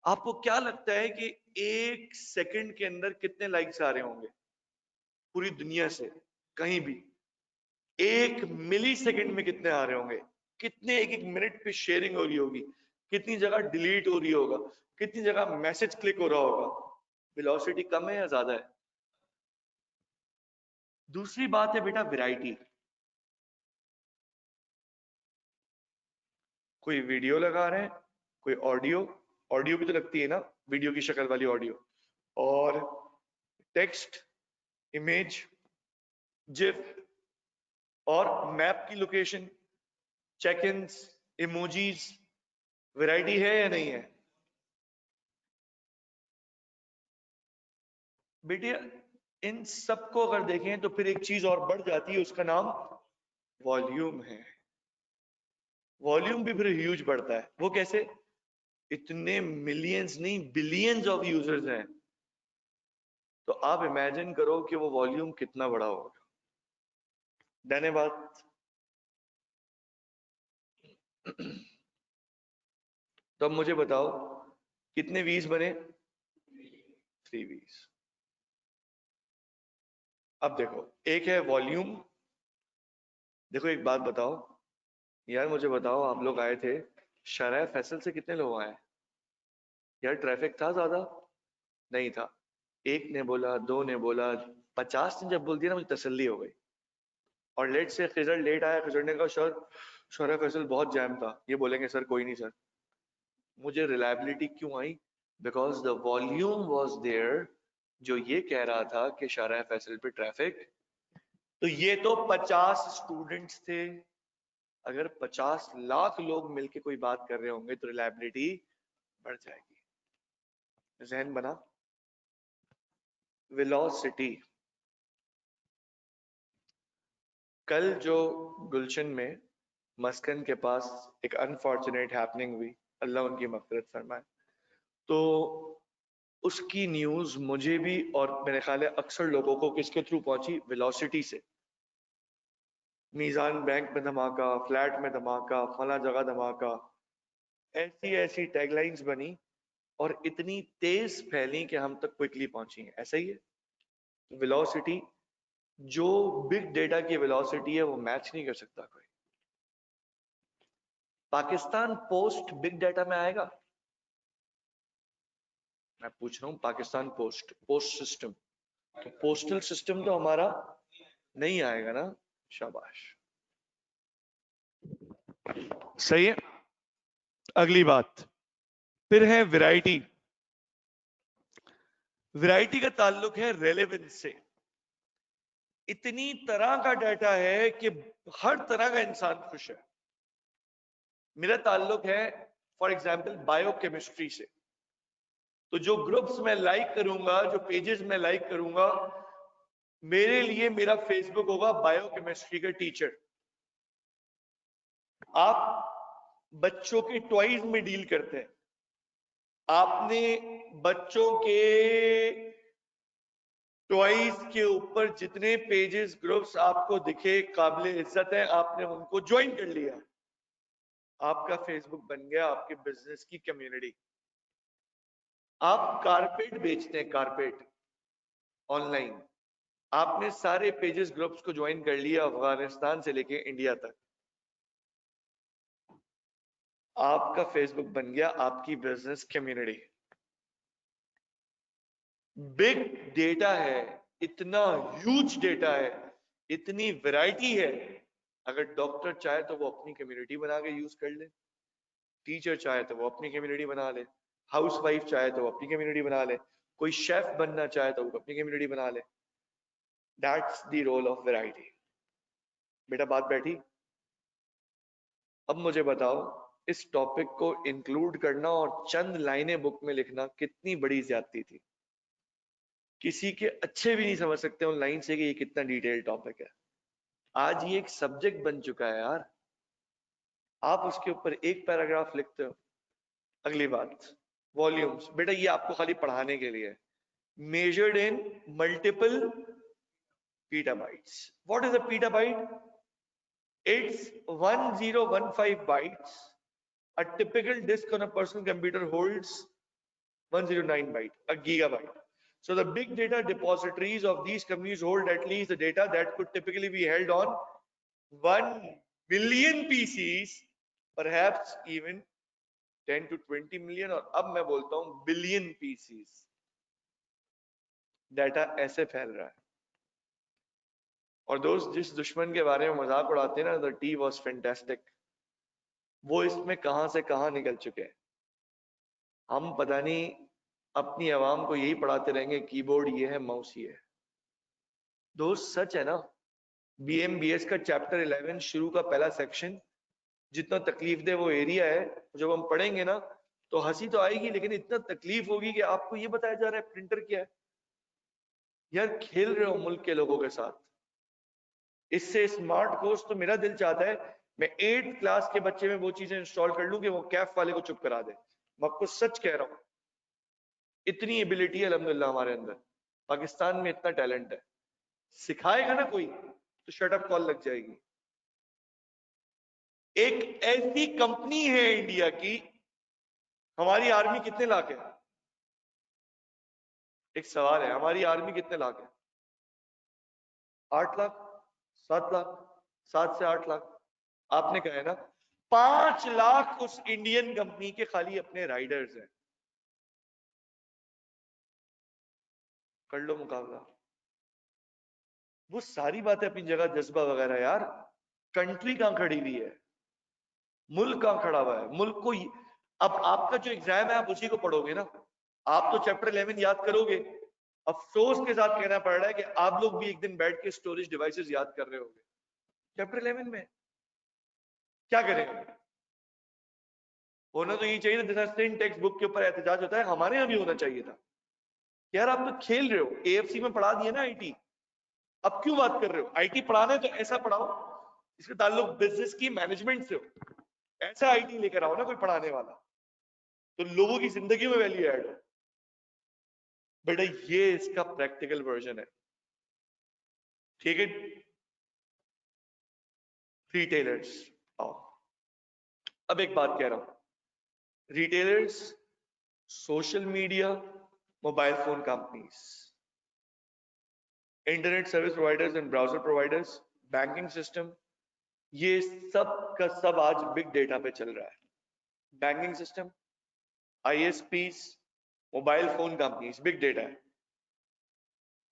आपको क्या लगता है कि 1 सेकंड के अंदर कितने लाइक्स आ रहे होंगे पूरी दुनिया से, कहीं भी? 1 मिली सेकंड में कितने आ रहे होंगे, कितने एक एक मिनट पे शेयरिंग हो रही होगी, कितनी जगह डिलीट हो रही होगा, कितनी जगह मैसेज क्लिक हो रहा होगा। वेलोसिटी कम है या ज्यादा है? दूसरी बात है बेटा वैरायटी। कोई वीडियो लगा रहे हैं, कोई ऑडियो, ऑडियो भी तो लगती है ना, वीडियो की शक्ल वाली ऑडियो, और टेक्स्ट, इमेज, जिफ, और मैप की location, check ins, emojis. Variety है या नहीं है? बेटे इन सबको अगर देखें तो फिर एक चीज और बढ़ जाती है, उसका नाम वॉल्यूम है। वॉल्यूम भी फिर ह्यूज बढ़ता है। वो कैसे? इतने मिलियंस नहीं बिलियंस ऑफ यूजर्स हैं, तो आप इमेजिन करो कि वो वॉल्यूम कितना बड़ा होगा। धन्यवाद। तो अब मुझे बताओ कितने वीज बने? 3 वीज। अब देखो, एक है वॉल्यूम। देखो एक बात बताओ यार, मुझे बताओ, आप लोग आए थे शराय फैसल से, कितने लोग आए यार? ट्रैफिक था ज्यादा? नहीं था। एक ने बोला, दो ने बोला, 50 ने जब बोल दिया ना, मुझे तसल्ली हो गई। और लेट से खिजर लेट आया, खिजर ने कहा सर शराय फैसल बहुत जैम था, ये बोलेंगे सर कोई नहीं सर। मुझे रिलायबिलिटी क्यों आई? Because the volume was there, जो ये कह रहा था कि शराय फैसल पे ट्रैफिक। तो ये तो 50 स्टूडेंट्स थे, अगर 50 लाख लोग मिलके कोई बात कर रहे होंगे तो रिलायबिलिटी बढ़ जाएगी। जहन बना। वेलोसिटी। कल जो गुलशन में मस्कन के पास एक अनफॉर्चुनेट हैपनिंग हुई, अल्लाह उनकी मग़फ़िरत फरमाए, तो उसकी न्यूज मुझे भी और मेरे ख्याल है अक्सर लोगों को किसके थ्रू पहुंची? वेलोसिटी से। मीजान बैंक में धमाका, फ्लैट में धमाका, फला जगह धमाका, ऐसी ऐसी टैगलाइंस बनी और इतनी तेज फैली कि हम तक क्विकली पहुंची है। ऐसा ही है वेलोसिटी। जो बिग डेटा की वेलोसिटी है वो मैच नहीं कर सकता कोई। पाकिस्तान पोस्ट बिग डेटा में आएगा? मैं पूछ रहा हूं, पाकिस्तान पोस्ट पोस्ट सिस्टम, तो पोस्टल सिस्टम तो हमारा नहीं आएगा ना। शाबाश, सही है। अगली बात फिर है वैरायटी। वैरायटी का ताल्लुक है रेलेवेंस से। इतनी तरह का डाटा है कि हर तरह का इंसान खुश है। मेरा ताल्लुक है फॉर एग्जाम्पल बायोकेमिस्ट्री से, तो जो ग्रुप्स मैं लाइक करूंगा, जो पेजेस मैं लाइक करूंगा, मेरे लिए मेरा फेसबुक होगा बायोकेमिस्ट्री का टीचर। आप बच्चों के टॉयज में डील करते हैं, आपने बच्चों के टॉयज के ऊपर जितने पेजेस ग्रुप्स आपको दिखे काबिल इज्जत है, आपने उनको ज्वाइन कर लिया। आपका फेसबुक बन गया आपके बिजनेस की कम्युनिटी। आप कारपेट बेचते हैं, कारपेट ऑनलाइन, आपने सारे पेजेस ग्रुप्स को ज्वाइन कर लिया अफगानिस्तान से लेके इंडिया तक। आपका फेसबुक बन गया आपकी बिजनेस कम्युनिटी। बिग डेटा है, इतना ह्यूज डेटा है, इतनी वैरायटी है। अगर डॉक्टर चाहे तो वो अपनी कम्युनिटी बना के यूज कर ले, टीचर चाहे तो वो अपनी कम्युनिटी बना ले, हाउसवाइफ चाहे तो वो अपनी कम्युनिटी बना ले, कोई शेफ बनना चाहे तो वो अपनी कम्युनिटी बना ले। That's the role of variety. बेटा बात बैठी? अब मुझे बताओ, इस टॉपिक को इंक्लूड करना और चंद लाइनें बुक में लिखना कितनी बड़ी ज्यादती थी। किसी के अच्छे भी नहीं समझ सकते उन लाइन से कि ये कितना डिटेल टॉपिक है। आज ये एक सब्जेक्ट बन चुका है यार, आप उसके ऊपर एक पैराग्राफ लिखते हो। अगली बात, वॉल्यूम्स। बेटा ये आपको खाली पढ़ाने के लिए, measured in multiple petabytes. What is a petabyte? It's 1015 bytes. A typical disk on a personal computer holds 109 byte, a gigabyte. So the big data depositories of these companies hold at least the data that could typically be held on 1 billion PCs, perhaps even 10 to 20 million, और अब मैं बोलता हूं billion pieces. Data ऐसे फैल रहा है। और दोस्त जिस दुश्मन के बारे में मजाक उड़ाते हैं ना, द टी वॉज फैंटास्टिक, वो इसमें कहां से कहां निकल चुके हैं। हम पता नहीं अपनी आवाम को यही पढ़ाते रहेंगे कीबोर्ड ये है माउस ये है। दोस्त सच है ना, बीएमबीएस का चैप्टर 11 शुरू का पहला सेक्शन जितना तकलीफ दे वो एरिया है, जब हम पढ़ेंगे ना तो हंसी तो आएगी, लेकिन इतना तकलीफ होगी कि आपको ये बताया जा रहा है प्रिंटर क्या है। यार खेल रहे हो मुल्क के लोगों के साथ। इससे स्मार्ट कोर्स तो मेरा दिल चाहता है मैं 8th क्लास के बच्चे में वो चीजें इंस्टॉल कर लूं कि वो कैफ वाले को चुप करा दे। मैं आपको सच कह रहा हूं, इतनी एबिलिटी है अल्हम्दुलिल्लाह हमारे अंदर। पाकिस्तान में इतना टैलेंट है, सिखाएगा ना कोई तो शट अप कॉल लग जाएगी। एक ऐसी कंपनी है इंडिया की, हमारी आर्मी कितने लाख है? एक सवाल है, हमारी आर्मी कितने लाख है? 8 लाख, 7 लाख, 7 से 8 लाख। आपने कहा है ना 5 लाख उस इंडियन कंपनी के खाली अपने राइडर्स हैं। कर लो मुकाबला। वो सारी बातें अपनी जगह, जज्बा वगैरह यार, कंट्री कहां खड़ी हुई है, मुल्क कहां खड़ा हुआ है, मुल्क को अब आपका जो एग्जाम है आप उसी को पढ़ोगे ना। आप तो चैप्टर 11 याद करोगे, अफसोस के साथ कहना पड़ रहा है कि आप लोग भी एक दिन बैठ के स्टोरेज डिवाइसेस याद कर रहे होगे चैप्टर 11 में। क्या करेंगे? होना तो यही चाहिए ना, जैसा सिंह टेक्स्ट बुक के ऊपर एहतजाज होता है, हमारे यहाँ भी होना चाहिए था। यार आप तो खेल रहे हो, एएफसी में पढ़ा दिया ना आईटी, अब क्यों बात कर रहे हो? आईटी पढ़ाना है तो ऐसा पढ़ाओ इसका ताल्लुक बिजनेस की मैनेजमेंट से हो, ऐसा आईटी लेकर आओ ना कोई पढ़ाने वाला, तो लोगों की जिंदगी में वैल्यू ऐड हो। बेटा ये इसका प्रैक्टिकल वर्जन है, ठीक है। रिटेलर्स, आओ, अब एक बात कह रहा हूं, retailers, social media, mobile phone companies, internet service providers and browser providers, banking system, ये सब का सब आज बिग डेटा पे चल रहा है। Banking system, ISPs, mobile phone companies, big data है।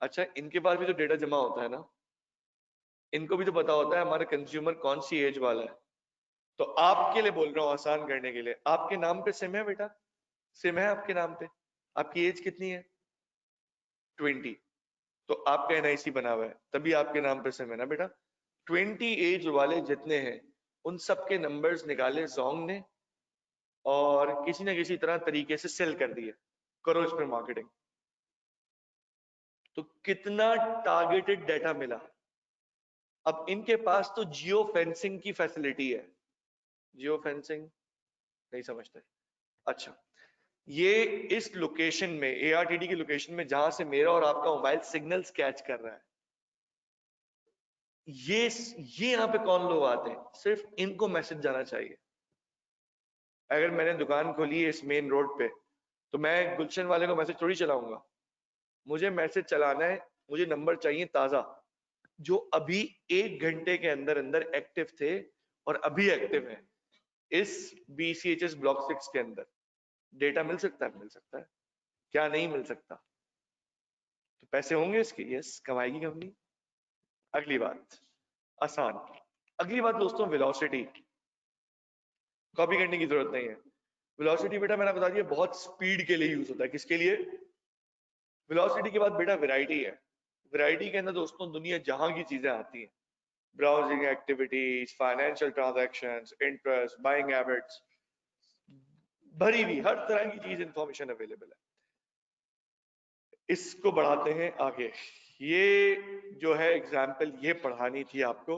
अच्छा इनके पास भी तो डेटा जमा होता है ना, इनको भी तो पता होता है हमारे कंज्यूमर कौन सी एज वाला है। तो आपके लिए बोल रहा हूं, आसान करने के लिए, आपके नाम पे सिम है बेटा, सिम है आपके नाम पे, आपकी एज कितनी है? 20। तो आपका एनआईसी बना हुआ है तभी आपके नाम पे सिम है ना बेटा। 20 एज वाले जितने हैं उन सबके नंबर्स निकाले जोंग ने और किसी ना किसी तरह तरीके से सेल कर दिए, करो इस पर मार्केटिंग। तो कितना टारगेटेड डाटा मिला। अब इनके पास तो जियो फेंसिंग की फैसिलिटी है। जियो फेंसिंग नहीं समझते? अच्छा, ये इस लोकेशन में, एआरटीडी की लोकेशन में जहां से मेरा और आपका मोबाइल सिग्नल्स कैच कर रहा है, ये यहां पे कौन लोग आते हैं? सिर्फ इनको मैसेज जाना चाहिए। अगर मैंने दुकान खोली है इस मेन रोड पे तो मैं गुलशन वाले को मैसेज थोड़ी चलाऊंगा, मुझे मैसेज चलाना है, मुझे नंबर चाहिए ताजा, जो अभी 1 घंटे के अंदर अंदर एक्टिव थे और अभी एक्टिव है इस बीसीएचएस ब्लॉक 6 के अंदर। डेटा मिल सकता है? मिल सकता है। क्या नहीं मिल सकता? तो पैसे होंगे इसके, यस, कमाएगी कंपनी। अगली बात, आसान, अगली बात दोस्तों, वेलोसिटी। कॉपी करने की जरूरत नहीं है। वेलोसिटी बेटा मैंने बता दिया बहुत स्पीड के लिए यूज होता है। किसके लिए? वेलोसिटी के बाद बेटा वैरायटी है। वैरायटी के अंदर दोस्तों दुनिया जहां की चीजें आती हैं, browsing activities, financial transactions, interest, buying habits, भरी हुई हर तरह की चीज इंफॉर्मेशन अवेलेबल है। इसको बढ़ाते हैं आगे। ये जो है एग्जाम्पल ये पढ़ानी थी आपको,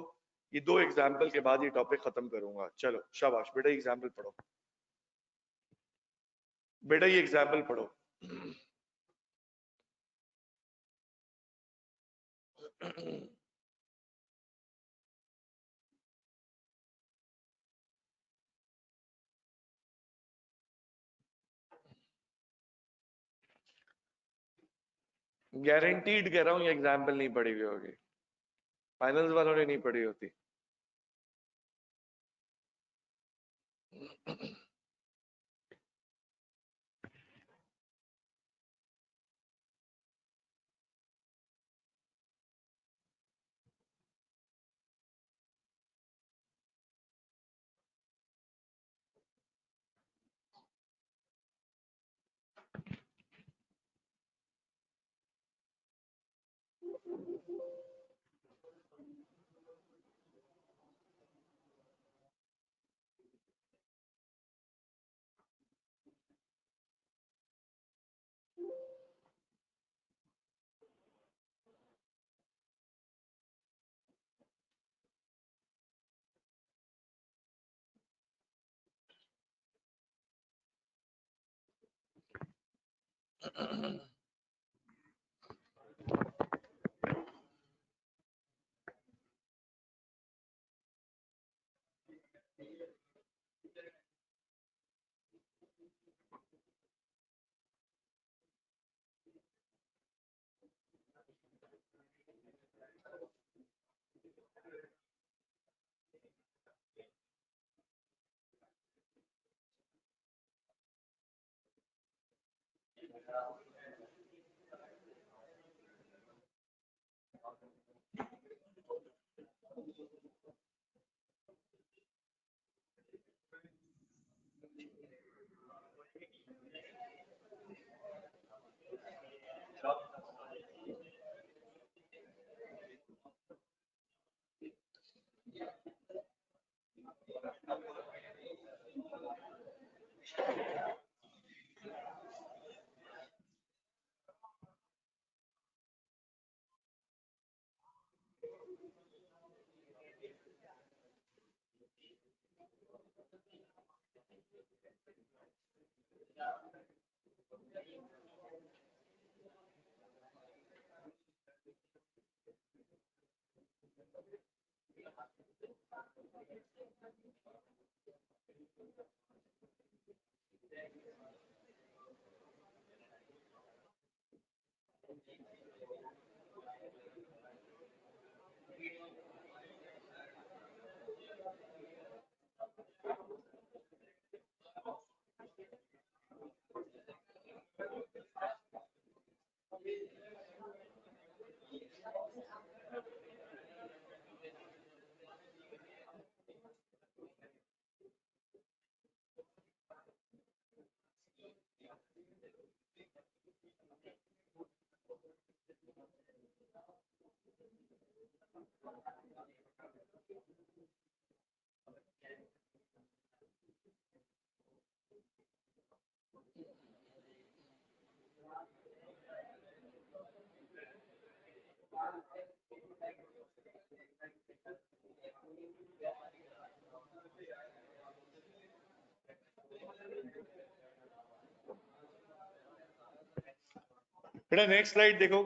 ये 2 एग्जाम्पल के बाद ये टॉपिक खत्म करूंगा। चलो शाबाश बेटा, एग्जाम्पल पढ़ो बेटा, ये एग्जाम्पल पढ़ो। गारंटीड कह रहा हूं ये एग्जाम्पल नहीं पढ़ी हुई होगी, फाइनल्स वालों ने नहीं पढ़ी होती। बेटा नेक्स्ट स्लाइड देखो।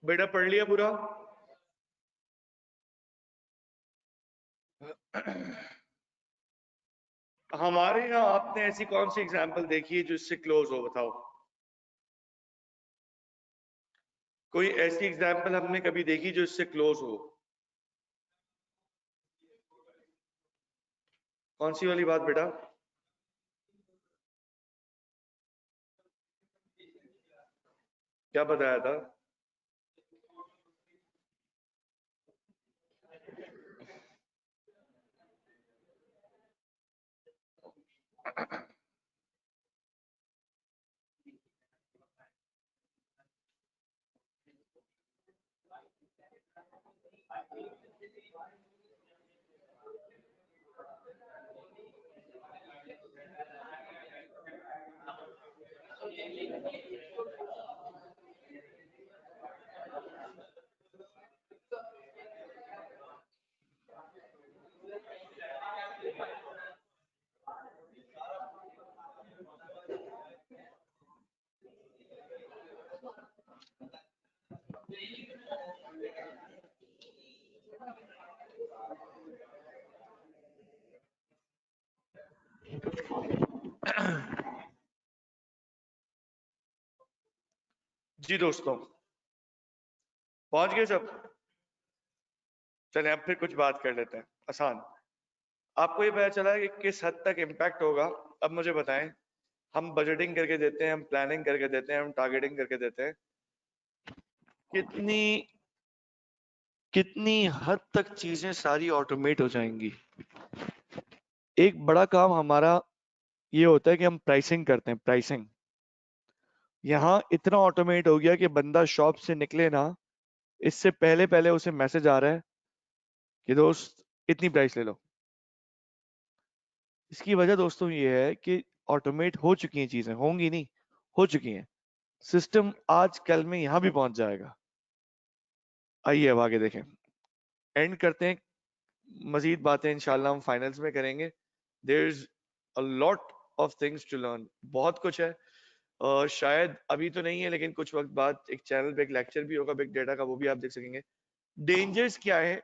बेटा पढ़ लिया पूरा? हमारे यहाँ आपने ऐसी कौन सी एग्जाम्पल देखी है जो इससे क्लोज हो, बताओ। कोई ऐसी एग्जाम्पल हमने कभी देखी जो इससे क्लोज हो? कौन सी वाली बात बेटा? क्या बताया था? जी दोस्तों, पहुंच गए सब? चलें अब फिर कुछ बात कर लेते हैं आसान। आपको ये पता चला है कि किस हद तक इम्पैक्ट होगा? अब मुझे बताएं। हम बजटिंग करके देते हैं, हम प्लानिंग करके देते हैं, हम टारगेटिंग करके देते हैं, कितनी कितनी हद तक चीजें सारी ऑटोमेट हो जाएंगी। एक बड़ा काम हमारा ये होता है कि हम प्राइसिंग करते हैं, प्राइसिंग। यहाँ इतना ऑटोमेट हो गया कि बंदा शॉप से निकले ना, इससे पहले पहले उसे मैसेज आ रहा है कि दोस्त इतनी प्राइस ले लो। इसकी वजह दोस्तों ये है कि ऑटोमेट हो चुकी हैं चीजें, होंगी नहीं, हो चुकी हैं। सिस्टम आज कल में यहां भी पहुंच जाएगा। आइए अब आगे देखें, एंड करते हैं। मजीद बातें इंशाल्लाह हम फाइनल्स में करेंगे। There is a lot of things to learn, बहुत कुछ है। शायद अभी तो नहीं है, लेकिन कुछ वक्त बाद एक चैनल पे एक लेक्चर भी होगा बिग डेटा का, वो भी आप देख सकेंगे। डेंजर्स क्या है?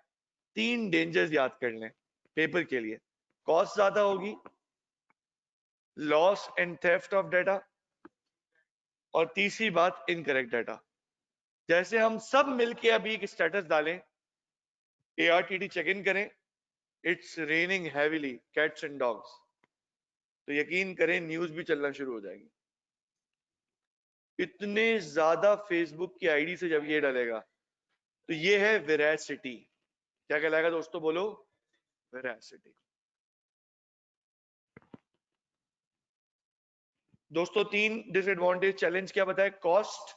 3 डेंजर्स याद कर लें पेपर के लिए। कॉस्ट ज्यादा होगी, loss and theft of data, और तीसरी बात इनकरेक्ट डाटा। जैसे हम सब मिलके अभी एक स्टेटस डालें, एआरटीटी चेक इन करें, it's raining heavily cats and dogs, तो यकीन करें न्यूज भी चलना शुरू हो जाएगी। इतने ज्यादा फेसबुक की आईडी से जब ये डलेगा, तो ये है वेरासिटी। क्या कहलाएगा दोस्तों, बोलो? वेरासिटी। दोस्तों 3 डिसएडवांटेज चैलेंज क्या बताए? Cost,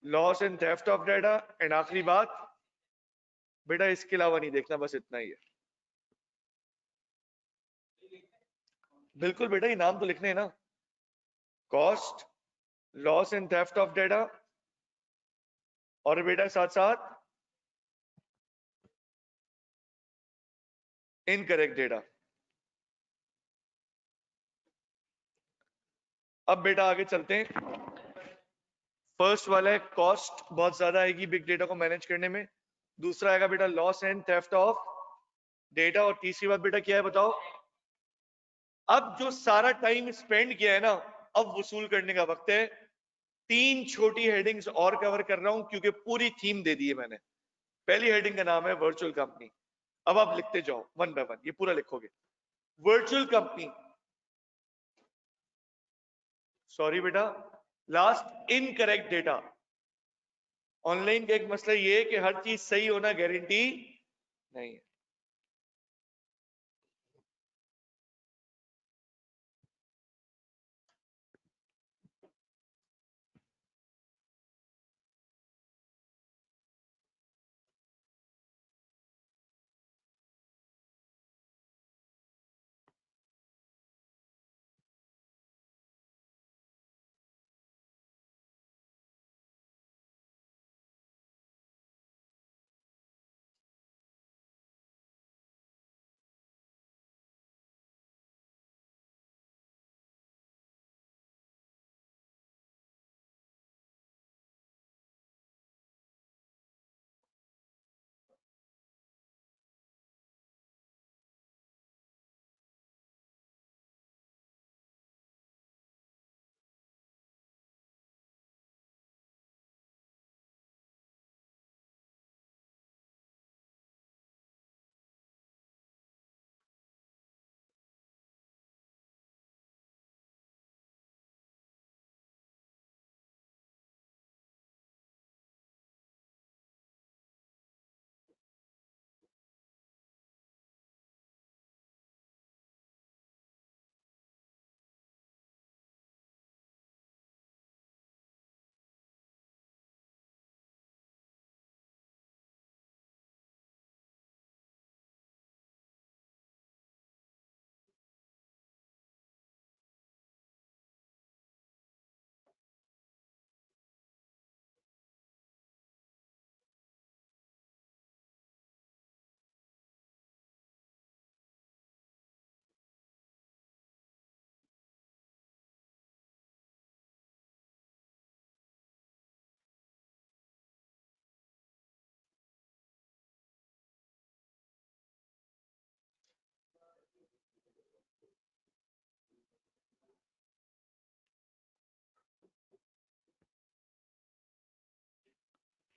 loss and theft of data, and आखिरी बात, बेटा इसके अलावा नहीं देखना, बस इतना ही है। बिल्कुल बेटा, ये नाम तो लिखने हैं ना। Cost, loss and theft of data, और बेटा साथ साथ इनकरेक्ट डेटा। अब बेटा आगे चलते हैं। फर्स्ट वाला है कॉस्ट बहुत ज्यादा आएगी बिग डेटा को मैनेज करने में। दूसरा आएगा बेटा loss and theft of data, और तीसरी बात बेटा क्या है बताओ? अब जो सारा टाइम स्पेंड किया है ना, अब वसूल करने का वक्त है। 3 छोटी हेडिंग्स और कवर कर रहा हूं क्योंकि पूरी थीम दे दी है मैंने। पहली हेडिंग का नाम है वर्चुअल कंपनी। अब आप लिखते जाओ वन बाय वन, ये पूरा लिखोगे। वर्चुअल कंपनी, सॉरी बेटा, लास्ट इनकरेक्ट डेटा। ऑनलाइन का एक मसला ये है कि हर चीज सही होना गारंटी नहीं है।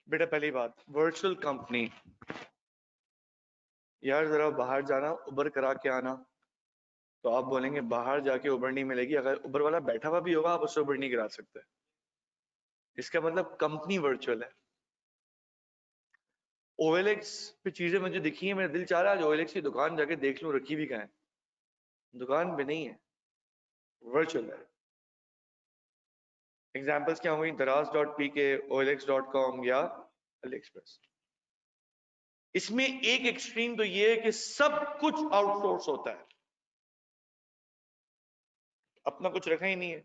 बेटा पहली बात, वर्चुअल कंपनी, यार जरा बाहर जाना उबर करा के आना, तो आप बोलेंगे बाहर जाके उबर नहीं मिलेगी, अगर उबर वाला बैठा हुआ भी होगा आप उससे उबर नहीं करा सकते, इसका मतलब कंपनी वर्चुअल है। OLX पे चीजें मुझे दिखी है, मेरा दिल चाह रहा है आज OLX की दुकान जाके देख लूं रखी भी कहाँ है, दुकान पे नहीं है, वर्चुअल है। एग्जाम्पल्स क्या होंगी, daraz.pk, olx.com या AliExpress। इसमें एक एक्सट्रीम तो ये है कि सब कुछ आउटसोर्स होता है, अपना कुछ रखा ही नहीं है,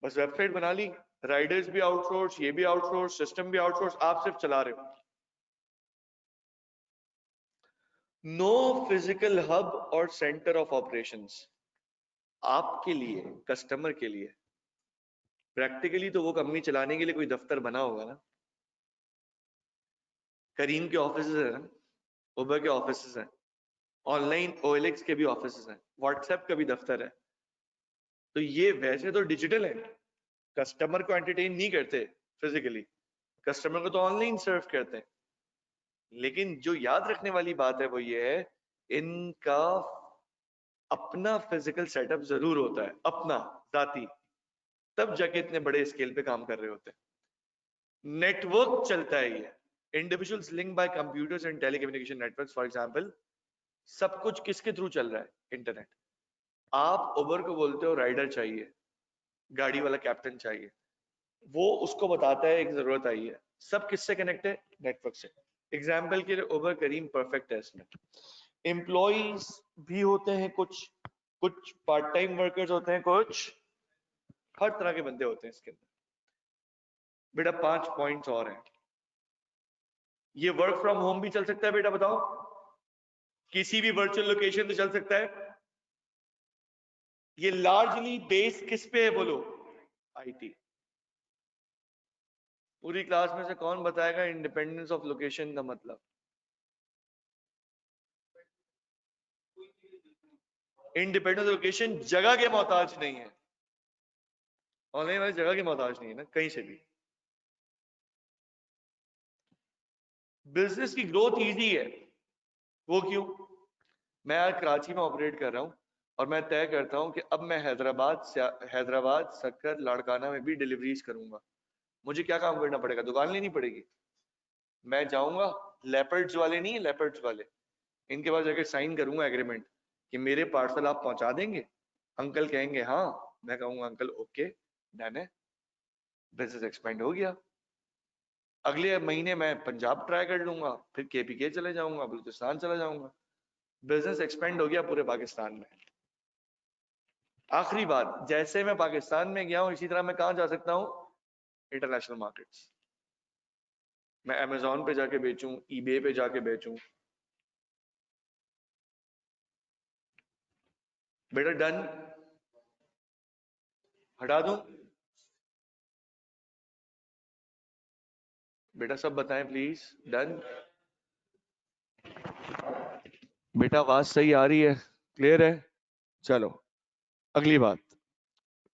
बस वेबसाइट बना ली, राइडर्स भी आउटसोर्स, ये भी आउटसोर्स, सिस्टम भी आउटसोर्स, आप सिर्फ चला रहे हो। नो फिजिकल हब और सेंटर ऑफ ऑपरेशंस आपके लिए, कस्टमर के लिए। प्रैक्टिकली तो वो कंपनी चलाने के लिए कोई दफ्तर बना होगा ना, करीम के ऑफिस है ना, उबर के ऑफिस हैं, ऑनलाइन OLX के भी ऑफिस हैं, व्हाट्सएप का भी दफ्तर है, तो ये वैसे तो डिजिटल है, कस्टमर को एंटरटेन नहीं करते फिजिकली, कस्टमर को तो ऑनलाइन सर्व करते हैं। लेकिन जो याद रखने वाली बात है वो ये है, इनका अपना फिजिकल सेटअप जरूर होता है, अपना जाती, तब जाके इतने बड़े स्केल पे काम कर रहे होते हैं। नेटवर्क चलता है ये, individuals link by computers and telecommunication networks, for example सब कुछ किसके थ्रू चल रहा है, इंटरनेट। आप उबर को बोलते हो राइडर चाहिए, गाड़ी वाला कैप्टन चाहिए, वो उसको बताता है एक जरूरत आई है, सब किससे कनेक्ट है, नेटवर्क से। एग्जाम्पल के लिए उबर करीम परफेक्ट है इसमें। एम्प्लॉइज भी होते हैं कुछ, कुछ पार्ट टाइम वर्कर्स होते हैं, कुछ हर तरह के बंदे होते हैं इसके अंदर। बेटा 5 पॉइंट्स और हैं। ये वर्क फ्रॉम होम भी चल सकता है बेटा, बताओ, किसी भी वर्चुअल लोकेशन पे चल सकता है। ये लार्जली बेस किस पे है बोलो, IT। पूरी क्लास में से कौन बताएगा इंडिपेंडेंस ऑफ लोकेशन का मतलब? इंडिपेंडेंस ऑफ लोकेशन जगह के मोहताज नहीं है, ऑनलाइन वाली जगह की मोहताज नहीं है ना, कहीं से भी। बिजनेस की ग्रोथ इजी है, वो क्यों? मैं आज कराची में ऑपरेट कर रहा हूं और मैं तय करता हूं कि अब मैं हैदराबाद सक्कर लाड़काना में भी डिलीवरीज करूंगा। मुझे क्या काम करना पड़ेगा, दुकान लेनी पड़ेगी। मैं जाऊंगा, लेपर्ड्स वाले नहीं है, लेपर्ड्स वाले, इनके पास जाकर साइन करूंगा एग्रीमेंट कि मेरे पार्सल आप पहुंचा देंगे। अंकल कहेंगे हाँ, मैं कहूंगा अंकल ओके, डन है, बिजनेस एक्सपेंड हो गया। अगले महीने मैं पंजाब ट्राई कर लूंगा, फिर KPK चले जाऊंगा, बलूचिस्तान चला जाऊंगा, बिजनेस एक्सपेंड हो गया पूरे पाकिस्तान में। आखिरी बात, जैसे मैं पाकिस्तान में गया हूं इसी तरह मैं कहां जा सकता हूं, इंटरनेशनल मार्केट्स। मैं अमेजोन पे जाके बेचूं, eBay पे जाके बेचूं। बेटा डन, हटा दूं? बेटा सब बताएं प्लीज, डन? बेटा आवाज सही आ रही है, क्लियर है? चलो अगली बात,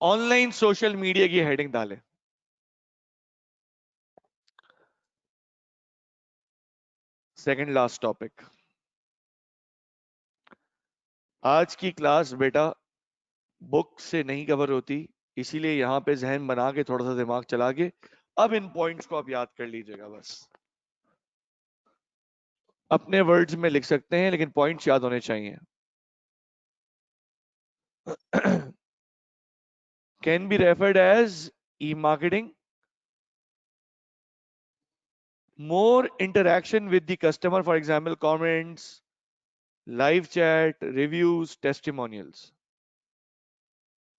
ऑनलाइन सोशल मीडिया की हेडिंग डालें। Second last topic. आज की क्लास बेटा बुक से नहीं कवर होती, इसीलिए यहां पे जहन बना के थोड़ा सा दिमाग चला के अब इन पॉइंट्स को आप याद कर लीजिएगा। बस अपने वर्ड्स में लिख सकते हैं लेकिन पॉइंट्स याद होने चाहिए। Can be referred as e marketing, more interaction with the customer, for example comments, live chat, reviews, testimonials।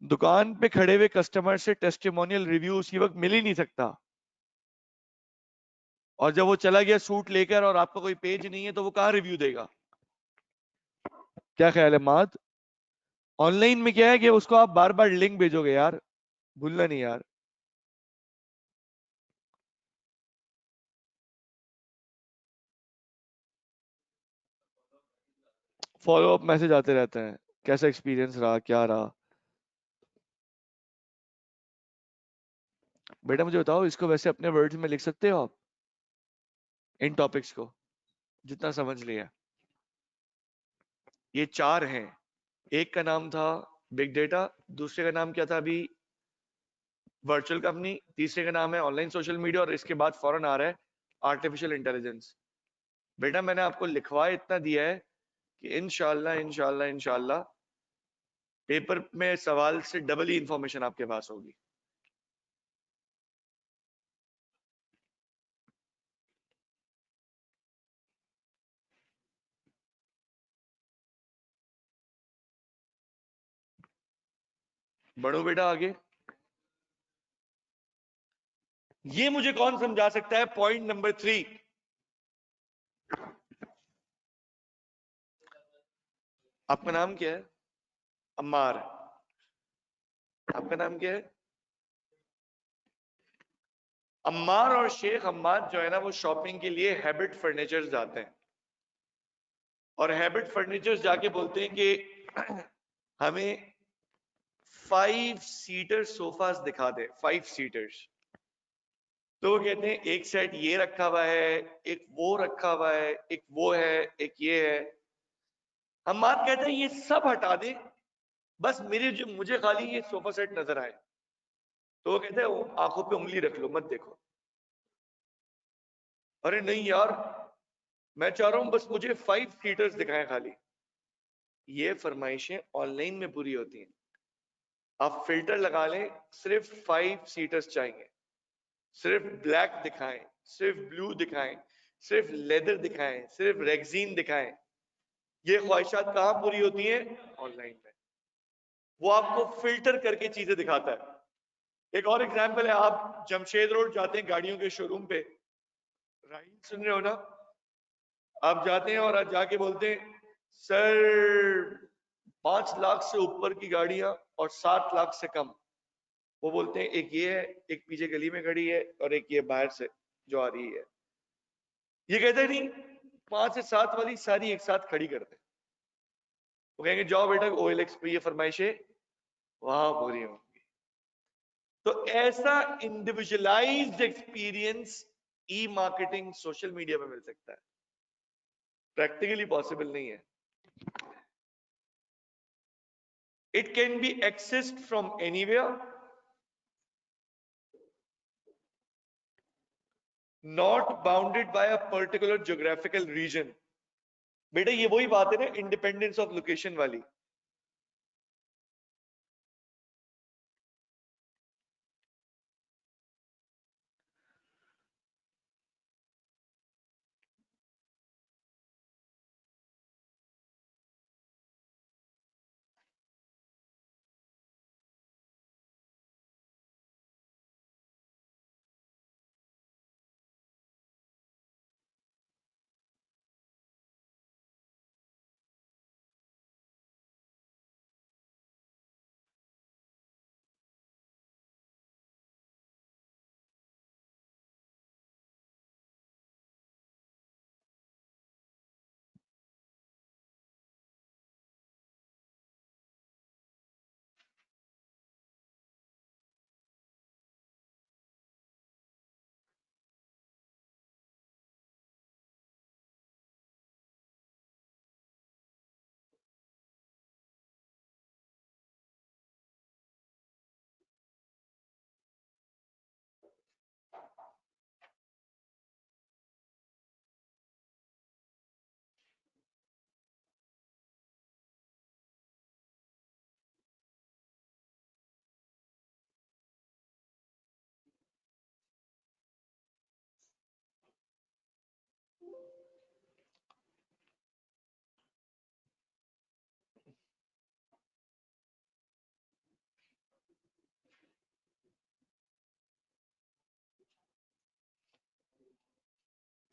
दुकान पे खड़े हुए कस्टमर से टेस्टिमोनियल रिव्यू उसी वक्त मिल ही नहीं सकता, और जब वो चला गया सूट लेकर और आपका कोई पेज नहीं है तो वो कहां रिव्यू देगा? क्या ख्याल है माद? ऑनलाइन में क्या है कि उसको आप बार बार लिंक भेजोगे यार, भूलना नहीं यार। फॉलो अप मैसेज आते रहते हैं, कैसा एक्सपीरियंस रहा, क्या रहा। बेटा मुझे बताओ, इसको वैसे अपने वर्ड्स में लिख सकते हो आप? इन टॉपिक्स को जितना समझ लिया। ये 4 हैं। एक का नाम था बिग डेटा, दूसरे का नाम क्या था अभी, वर्चुअल कंपनी, तीसरे का नाम है ऑनलाइन सोशल मीडिया, और इसके बाद फौरन आ रहा है आर्टिफिशियल इंटेलिजेंस। बेटा मैंने आपको लिखवा इतना दिया है कि इंशाल्लाह इंशाल्लाह इंशाल्लाह पेपर में सवाल से डबल ही इंफॉर्मेशन आपके पास होगी। बढ़ो बेटा आगे। ये मुझे कौन समझा सकता है, पॉइंट नंबर 3। आपका नाम क्या है? अम्मार। आपका नाम क्या है? अम्मार और शेख अम्मार जो है ना, वो शॉपिंग के लिए हैबिट फर्नीचर जाते हैं, और हैबिट फर्नीचर जाके बोलते हैं कि हमें 5 सीटर सोफास दिखा दे, 5 सीटर्स। तो वो कहते हैं एक सेट ये रखा हुआ है, एक वो रखा हुआ है, एक वो है, एक ये है। हम बात कहते हैं ये सब हटा दे, बस मुझे खाली ये सोफा सेट नजर आए। तो वो कहते हैं आंखों पे उंगली रख लो, मत देखो। अरे नहीं यार, मैं चाह रहा हूं बस मुझे 5 सीटर्स दिखाएं खाली। ये फरमाइशें ऑनलाइन में पूरी होती हैं। आप फिल्टर लगा लें, सिर्फ 5 सीटर्स चाहिए, सिर्फ ब्लैक दिखाएं, सिर्फ ब्लू दिखाएं, सिर्फ लेदर दिखाएं, सिर्फ रेक्सीन दिखाएं। ये ख्वाहिशात कहां पूरी होती हैं? ऑनलाइन में। वो आपको फिल्टर करके चीजें दिखाता है। एक और एग्जांपल है, आप जमशेद रोड जाते हैं गाड़ियों के शोरूम पे, राइट सुन रहे हो ना? आप जाते हैं और आप जाके बोलते हैं सर 5 लाख से ऊपर की गाड़ियां और 7 लाख से कम। वो बोलते हैं एक ये है, एक पीछे गली में खड़ी है, और एक ये बाहर से जो आ रही है। ये कहते हैं नहीं, 5 से 7 वाली सारी एक साथ खड़ी कर दे। वो कहेंगे जाओ बेटा OLX पे ये फरमाइशें वहां पूरी होंगी। तो ऐसा individualised experience e marketing social media में मिल सकता है, प्रैक्टिकली पॉसिबल नहीं है। It can be accessed from anywhere, not bounded by a particular geographical region. बेटा ये वही बात है ना, इंडिपेंडेंस ऑफ लोकेशन वाली।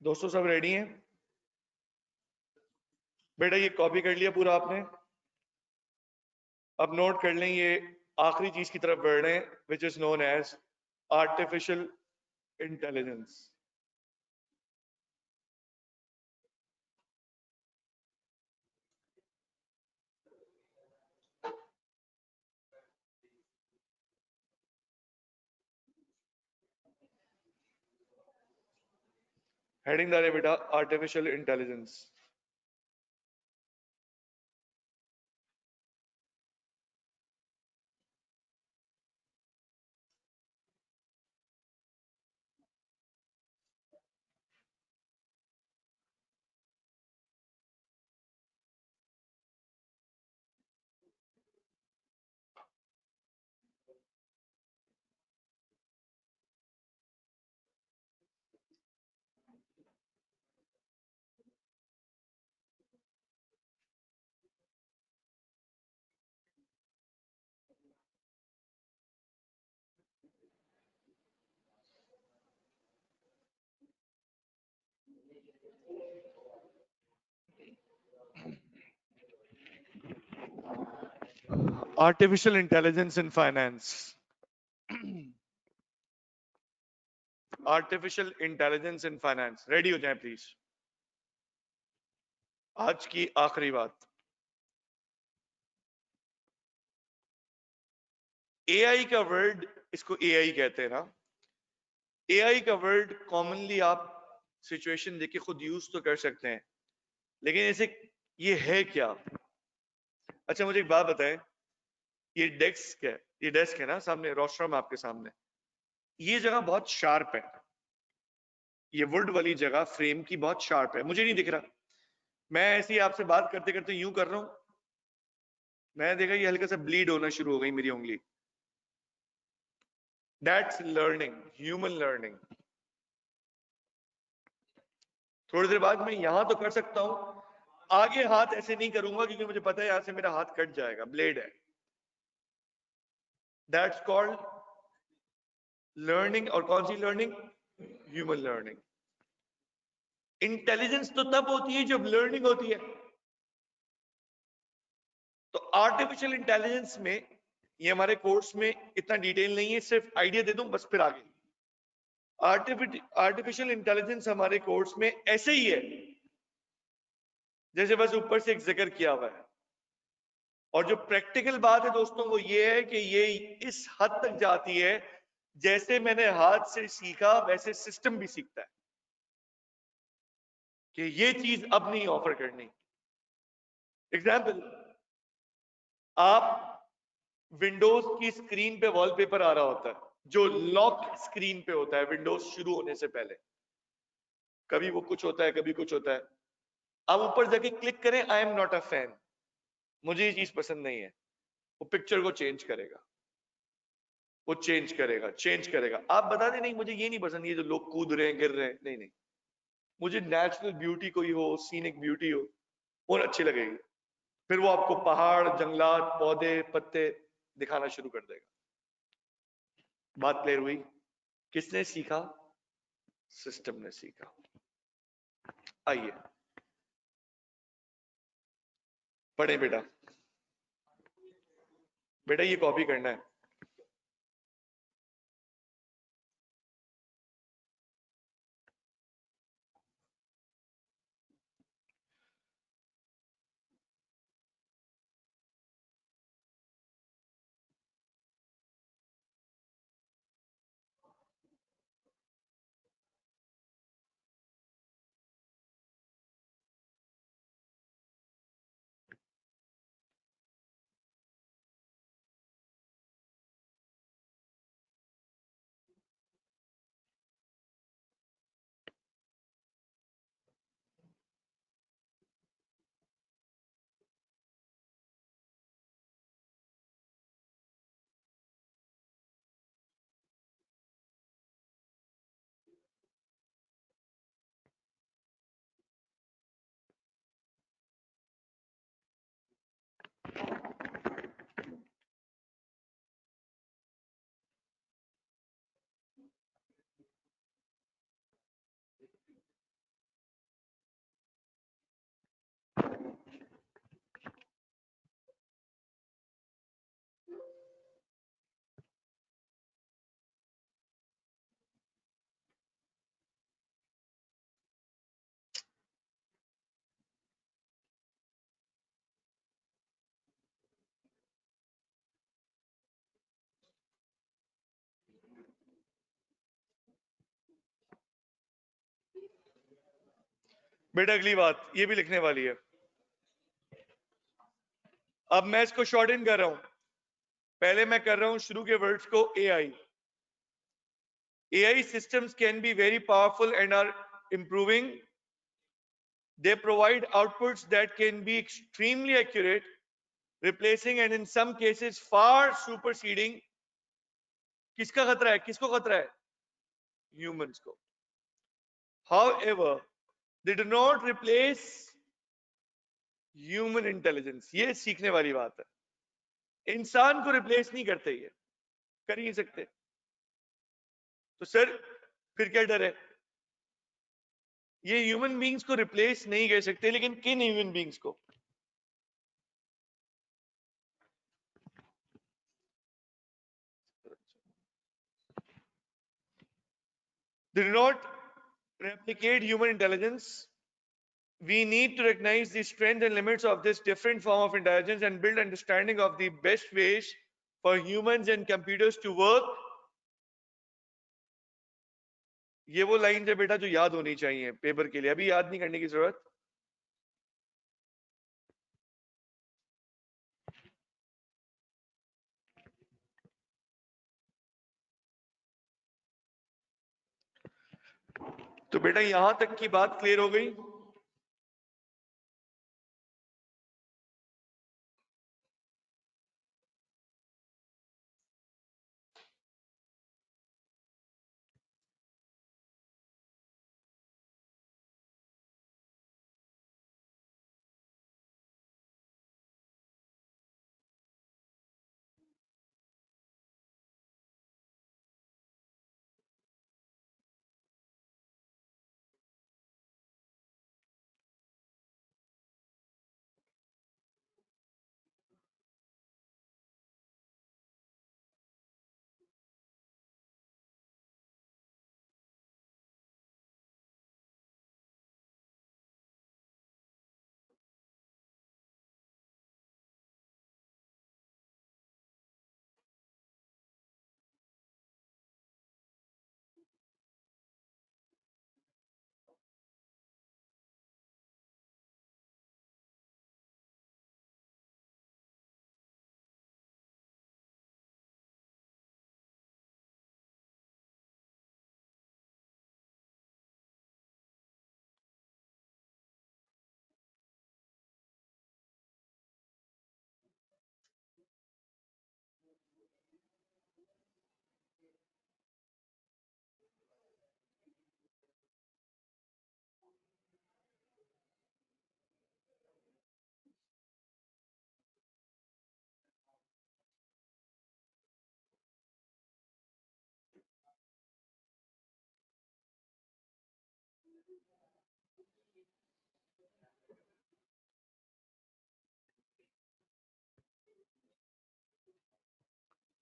दोस्तों सब रेडी हैं? बेटा ये कॉपी कर लिया पूरा आपने? अब नोट कर लें, ये आखिरी चीज की तरफ बढ़ रहे हैं, which is known as artificial intelligence. Heading डाले बेटा, artificial intelligence. Artificial intelligence in finance. Artificial intelligence in finance, ready हो जाएं प्लीज। आज की आखिरी बात। एआई का वर्ड, इसको एआई कहते हैं ना, एआई का वर्ड कॉमनली आप सिचुएशन देख के खुद यूज तो कर सकते हैं, लेकिन ऐसे ये है क्या? अच्छा मुझे एक बात बताएं, ये डेस्क है, ये डेस्क है ना सामने, रोस्ट्रम आपके सामने, ये जगह बहुत शार्प है, ये वुड वाली जगह फ्रेम की बहुत शार्प है, मुझे नहीं दिख रहा। मैं ऐसे ही आपसे बात करते करते यूं कर रहा हूं, मैं देखा ये हल्का सा ब्लीड होना शुरू हो गई मेरी उंगली। That's learning, human learning. थोड़ी देर बाद मैं यहां तो कर सकता हूं, आगे हाथ ऐसे नहीं करूंगा क्योंकि मुझे पता है यहां से मेरा हाथ कट जाएगा, ब्लेड है। That's called learning. और कौन सी लर्निंग? Human learning. इंटेलिजेंस तो तब होती है जब लर्निंग होती है। तो आर्टिफिशियल इंटेलिजेंस में, ये हमारे कोर्स में इतना डिटेल नहीं है, सिर्फ आइडिया दे दूं बस, फिर आगे। आर्टिफिशियल इंटेलिजेंस हमारे कोर्स में ऐसे ही है जैसे बस ऊपर से एक जिक्र किया हुआ है। और जो प्रैक्टिकल बात है दोस्तों वो ये है कि ये इस हद तक जाती है, जैसे मैंने हाथ से सीखा वैसे सिस्टम भी सीखता है कि ये चीज अब नहीं ऑफर करनी। एग्जाम्पल, आप विंडोज की स्क्रीन पे वॉलपेपर आ रहा होता है जो लॉक स्क्रीन पे होता है विंडोज शुरू होने से पहले, कभी वो कुछ होता है कभी कुछ होता है। आप ऊपर जाके क्लिक करें, I am not a fan, मुझे ये चीज पसंद नहीं है, वो पिक्चर को चेंज करेगा, वो चेंज करेगा। आप बता दें नहीं मुझे ये नहीं पसंद, ये जो लोग कूद रहे हैं गिर रहे हैं, नहीं नहीं, मुझे नेचुरल ब्यूटी कोई हो, सीनिक ब्यूटी हो, और अच्छी लगेगी। फिर वो आपको पहाड़, जंगलात, पौधे, पत्ते दिखाना शुरू कर देगा। बात क्लियर हुई? किसने सीखा? सिस्टम ने सीखा। आइए पढ़े बेटा, बेटा ये कॉपी करना है। बेटा अगली बात ये भी लिखने वाली है। अब मैं इसको शॉर्ट इन कर रहा हूं। पहले मैं कर रहा हूं शुरू के वर्ड्स को AI. AI systems can be very powerful and are improving. They provide outputs that can be extremely accurate, replacing and in some cases far superseding. किसका खतरा है? किसको खतरा है? Humans को. However, they do not replace human intelligence. ये सीखने वाली बात है। इंसान को रिप्लेस नहीं करते, ये कर ही नहीं सकते। तो सर फिर क्या डर है? ये ह्यूमन बींग्स को रिप्लेस नहीं कर सकते, लेकिन किन ह्यूमन बींग्स को? They do not replicate human intelligence. We need to recognize the strength and limits of this different form of intelligence and build understanding of the best ways for humans and computers to work. ये वो line है बेटा जो याद होनी चाहिए paper के लिए, अभी याद नहीं करने की जरूरत। तो बेटा यहां तक की बात क्लियर हो गई।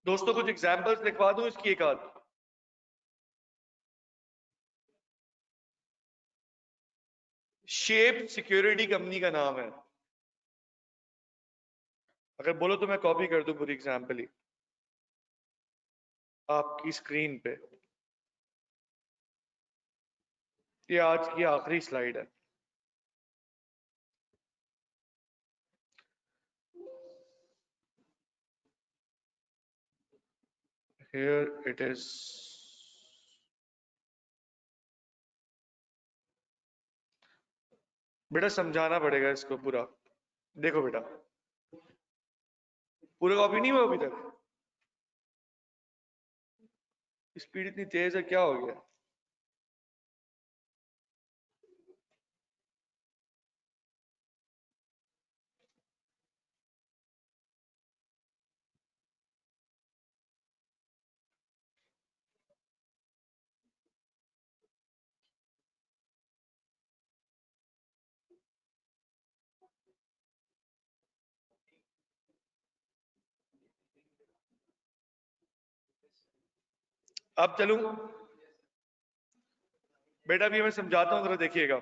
दोस्तों कुछ एग्जांपल्स लिखवा दूं इसकी एक आध। शेप सिक्योरिटी कंपनी का नाम है। अगर बोलो तो मैं कॉपी कर दूं पूरी एग्जांपल ही आपकी स्क्रीन पे। ये आज की आखिरी स्लाइड है। Here it is. बेटा समझाना पड़ेगा इसको पूरा। देखो बेटा पूरा कॉपी नहीं हुआ अभी तक। स्पीड इतनी तेज है, क्या हो गया? अब चलूं बेटा, अभी मैं समझाता हूं, जरा देखिएगा।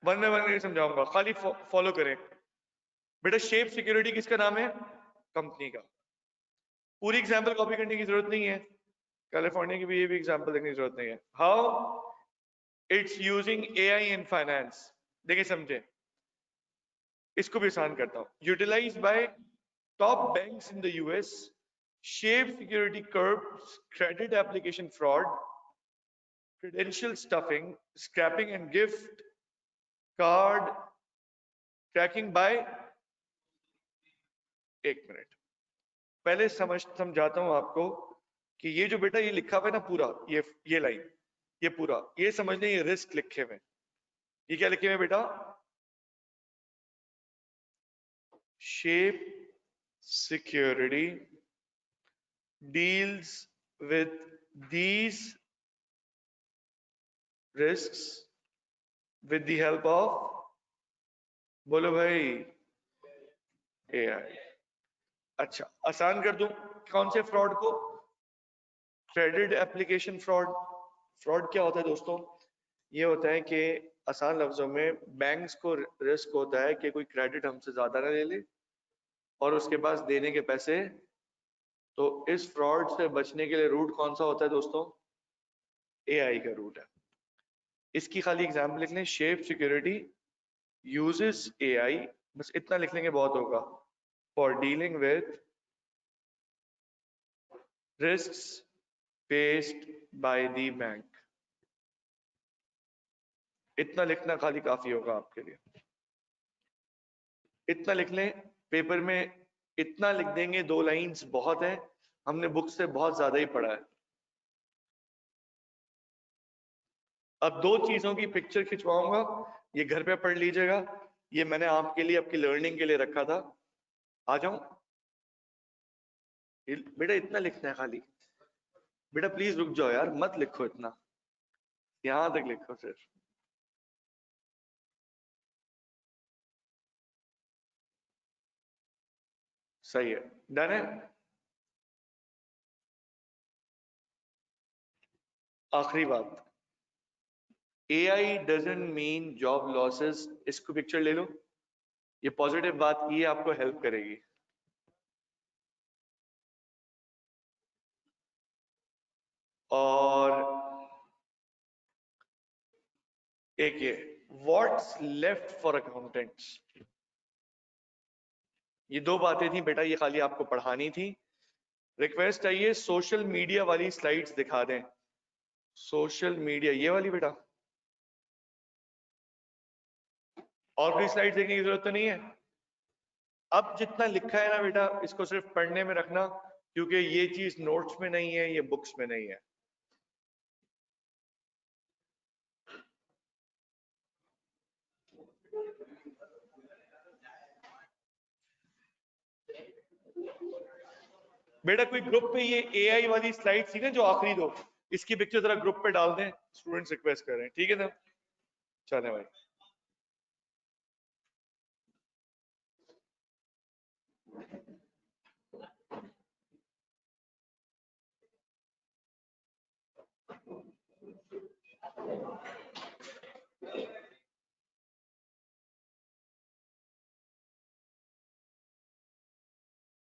वन बाय वन करके समझाऊंगा, खाली फॉलो करें। बेटा शेप सिक्योरिटी किसका नाम है? कंपनी का। पूरी एग्जांपल कॉपी करने की जरूरत नहीं है, कैलिफोर्निया की भी ये भी एग्जांपल देखने की जरूरत नहीं है। How it's using AI in finance, देखिए समझे, इसको भी आसान करता हूं। Utilise by top banks in the US, shape security curves, credit application fraud, credential stuffing, scrapping and gift card tracking by, एक मिनट पहले समझाता हूं आपको कि ये जो बेटा ये लिखा हुआ है ना पूरा, ये लाइन, ये पूरा ये समझ लें, ये रिस्क लिखे हुए, ये क्या लिखे हुए बेटा, shape security deals with these risks with the help of, बोलो भाई, एआई। अच्छा आसान कर दूं कौन से फ्रॉड को, क्रेडिट एप्लीकेशन फ्रॉड। फ्रॉड क्या होता है दोस्तों, ये होता है कि आसान लफ्जों में बैंक्स को रिस्क होता है कि कोई क्रेडिट हमसे ज्यादा ना ले ले और उसके पास देने के पैसे, तो इस फ्रॉड से बचने के लिए रूट कौन सा होता है दोस्तों, एआई का रूट है। इसकी खाली एग्जाम्पल लिख लें, शेप सिक्योरिटी यूजेस एआई, बस इतना लिख लेंगे बहुत होगा, for dealing with risks faced by the bank। इतना लिखना खाली काफी होगा आपके लिए, इतना लिख लें पेपर में, इतना लिख देंगे, 2 लाइंस बहुत है, हमने बुक से बहुत ज्यादा ही पढ़ा है। अब 2 चीजों की पिक्चर खिंचवाऊंगा, ये घर पे पढ़ लीजिएगा, ये मैंने आपके लिए आपकी लर्निंग के लिए रखा था। आ जाऊं बेटा, इतना लिखना है खाली, बेटा प्लीज रुक जाओ यार, मत लिखो इतना, यहां तक लिखो सिर्फ। सही है, डन है। आखिरी बात, AI doesn't mean job losses, इसको पिक्चर ले लो, ये पॉजिटिव बात की है, आपको हेल्प करेगी। और एक ये व्हाट्स लेफ्ट फॉर अकाउंटेंट्स, ये 2 बातें थी बेटा, ये खाली आपको पढ़ानी थी। रिक्वेस्ट चाहिए सोशल मीडिया वाली स्लाइड्स दिखा दें, सोशल मीडिया ये वाली बेटा, और कोई स्लाइड देखने की जरूरत तो नहीं है। अब जितना लिखा है ना बेटा, इसको सिर्फ पढ़ने में रखना, क्योंकि ये चीज नोट्स में नहीं है, ये बुक्स में नहीं है। बेटा कोई ग्रुप पे ये एआई वाली स्लाइड थी ना जो आखिरी 2, इसकी पिक्चर जरा ग्रुप पे डाल दें, स्टूडेंट्स रिक्वेस्ट कर रहे हैं, ठीक है ना, चले भाई।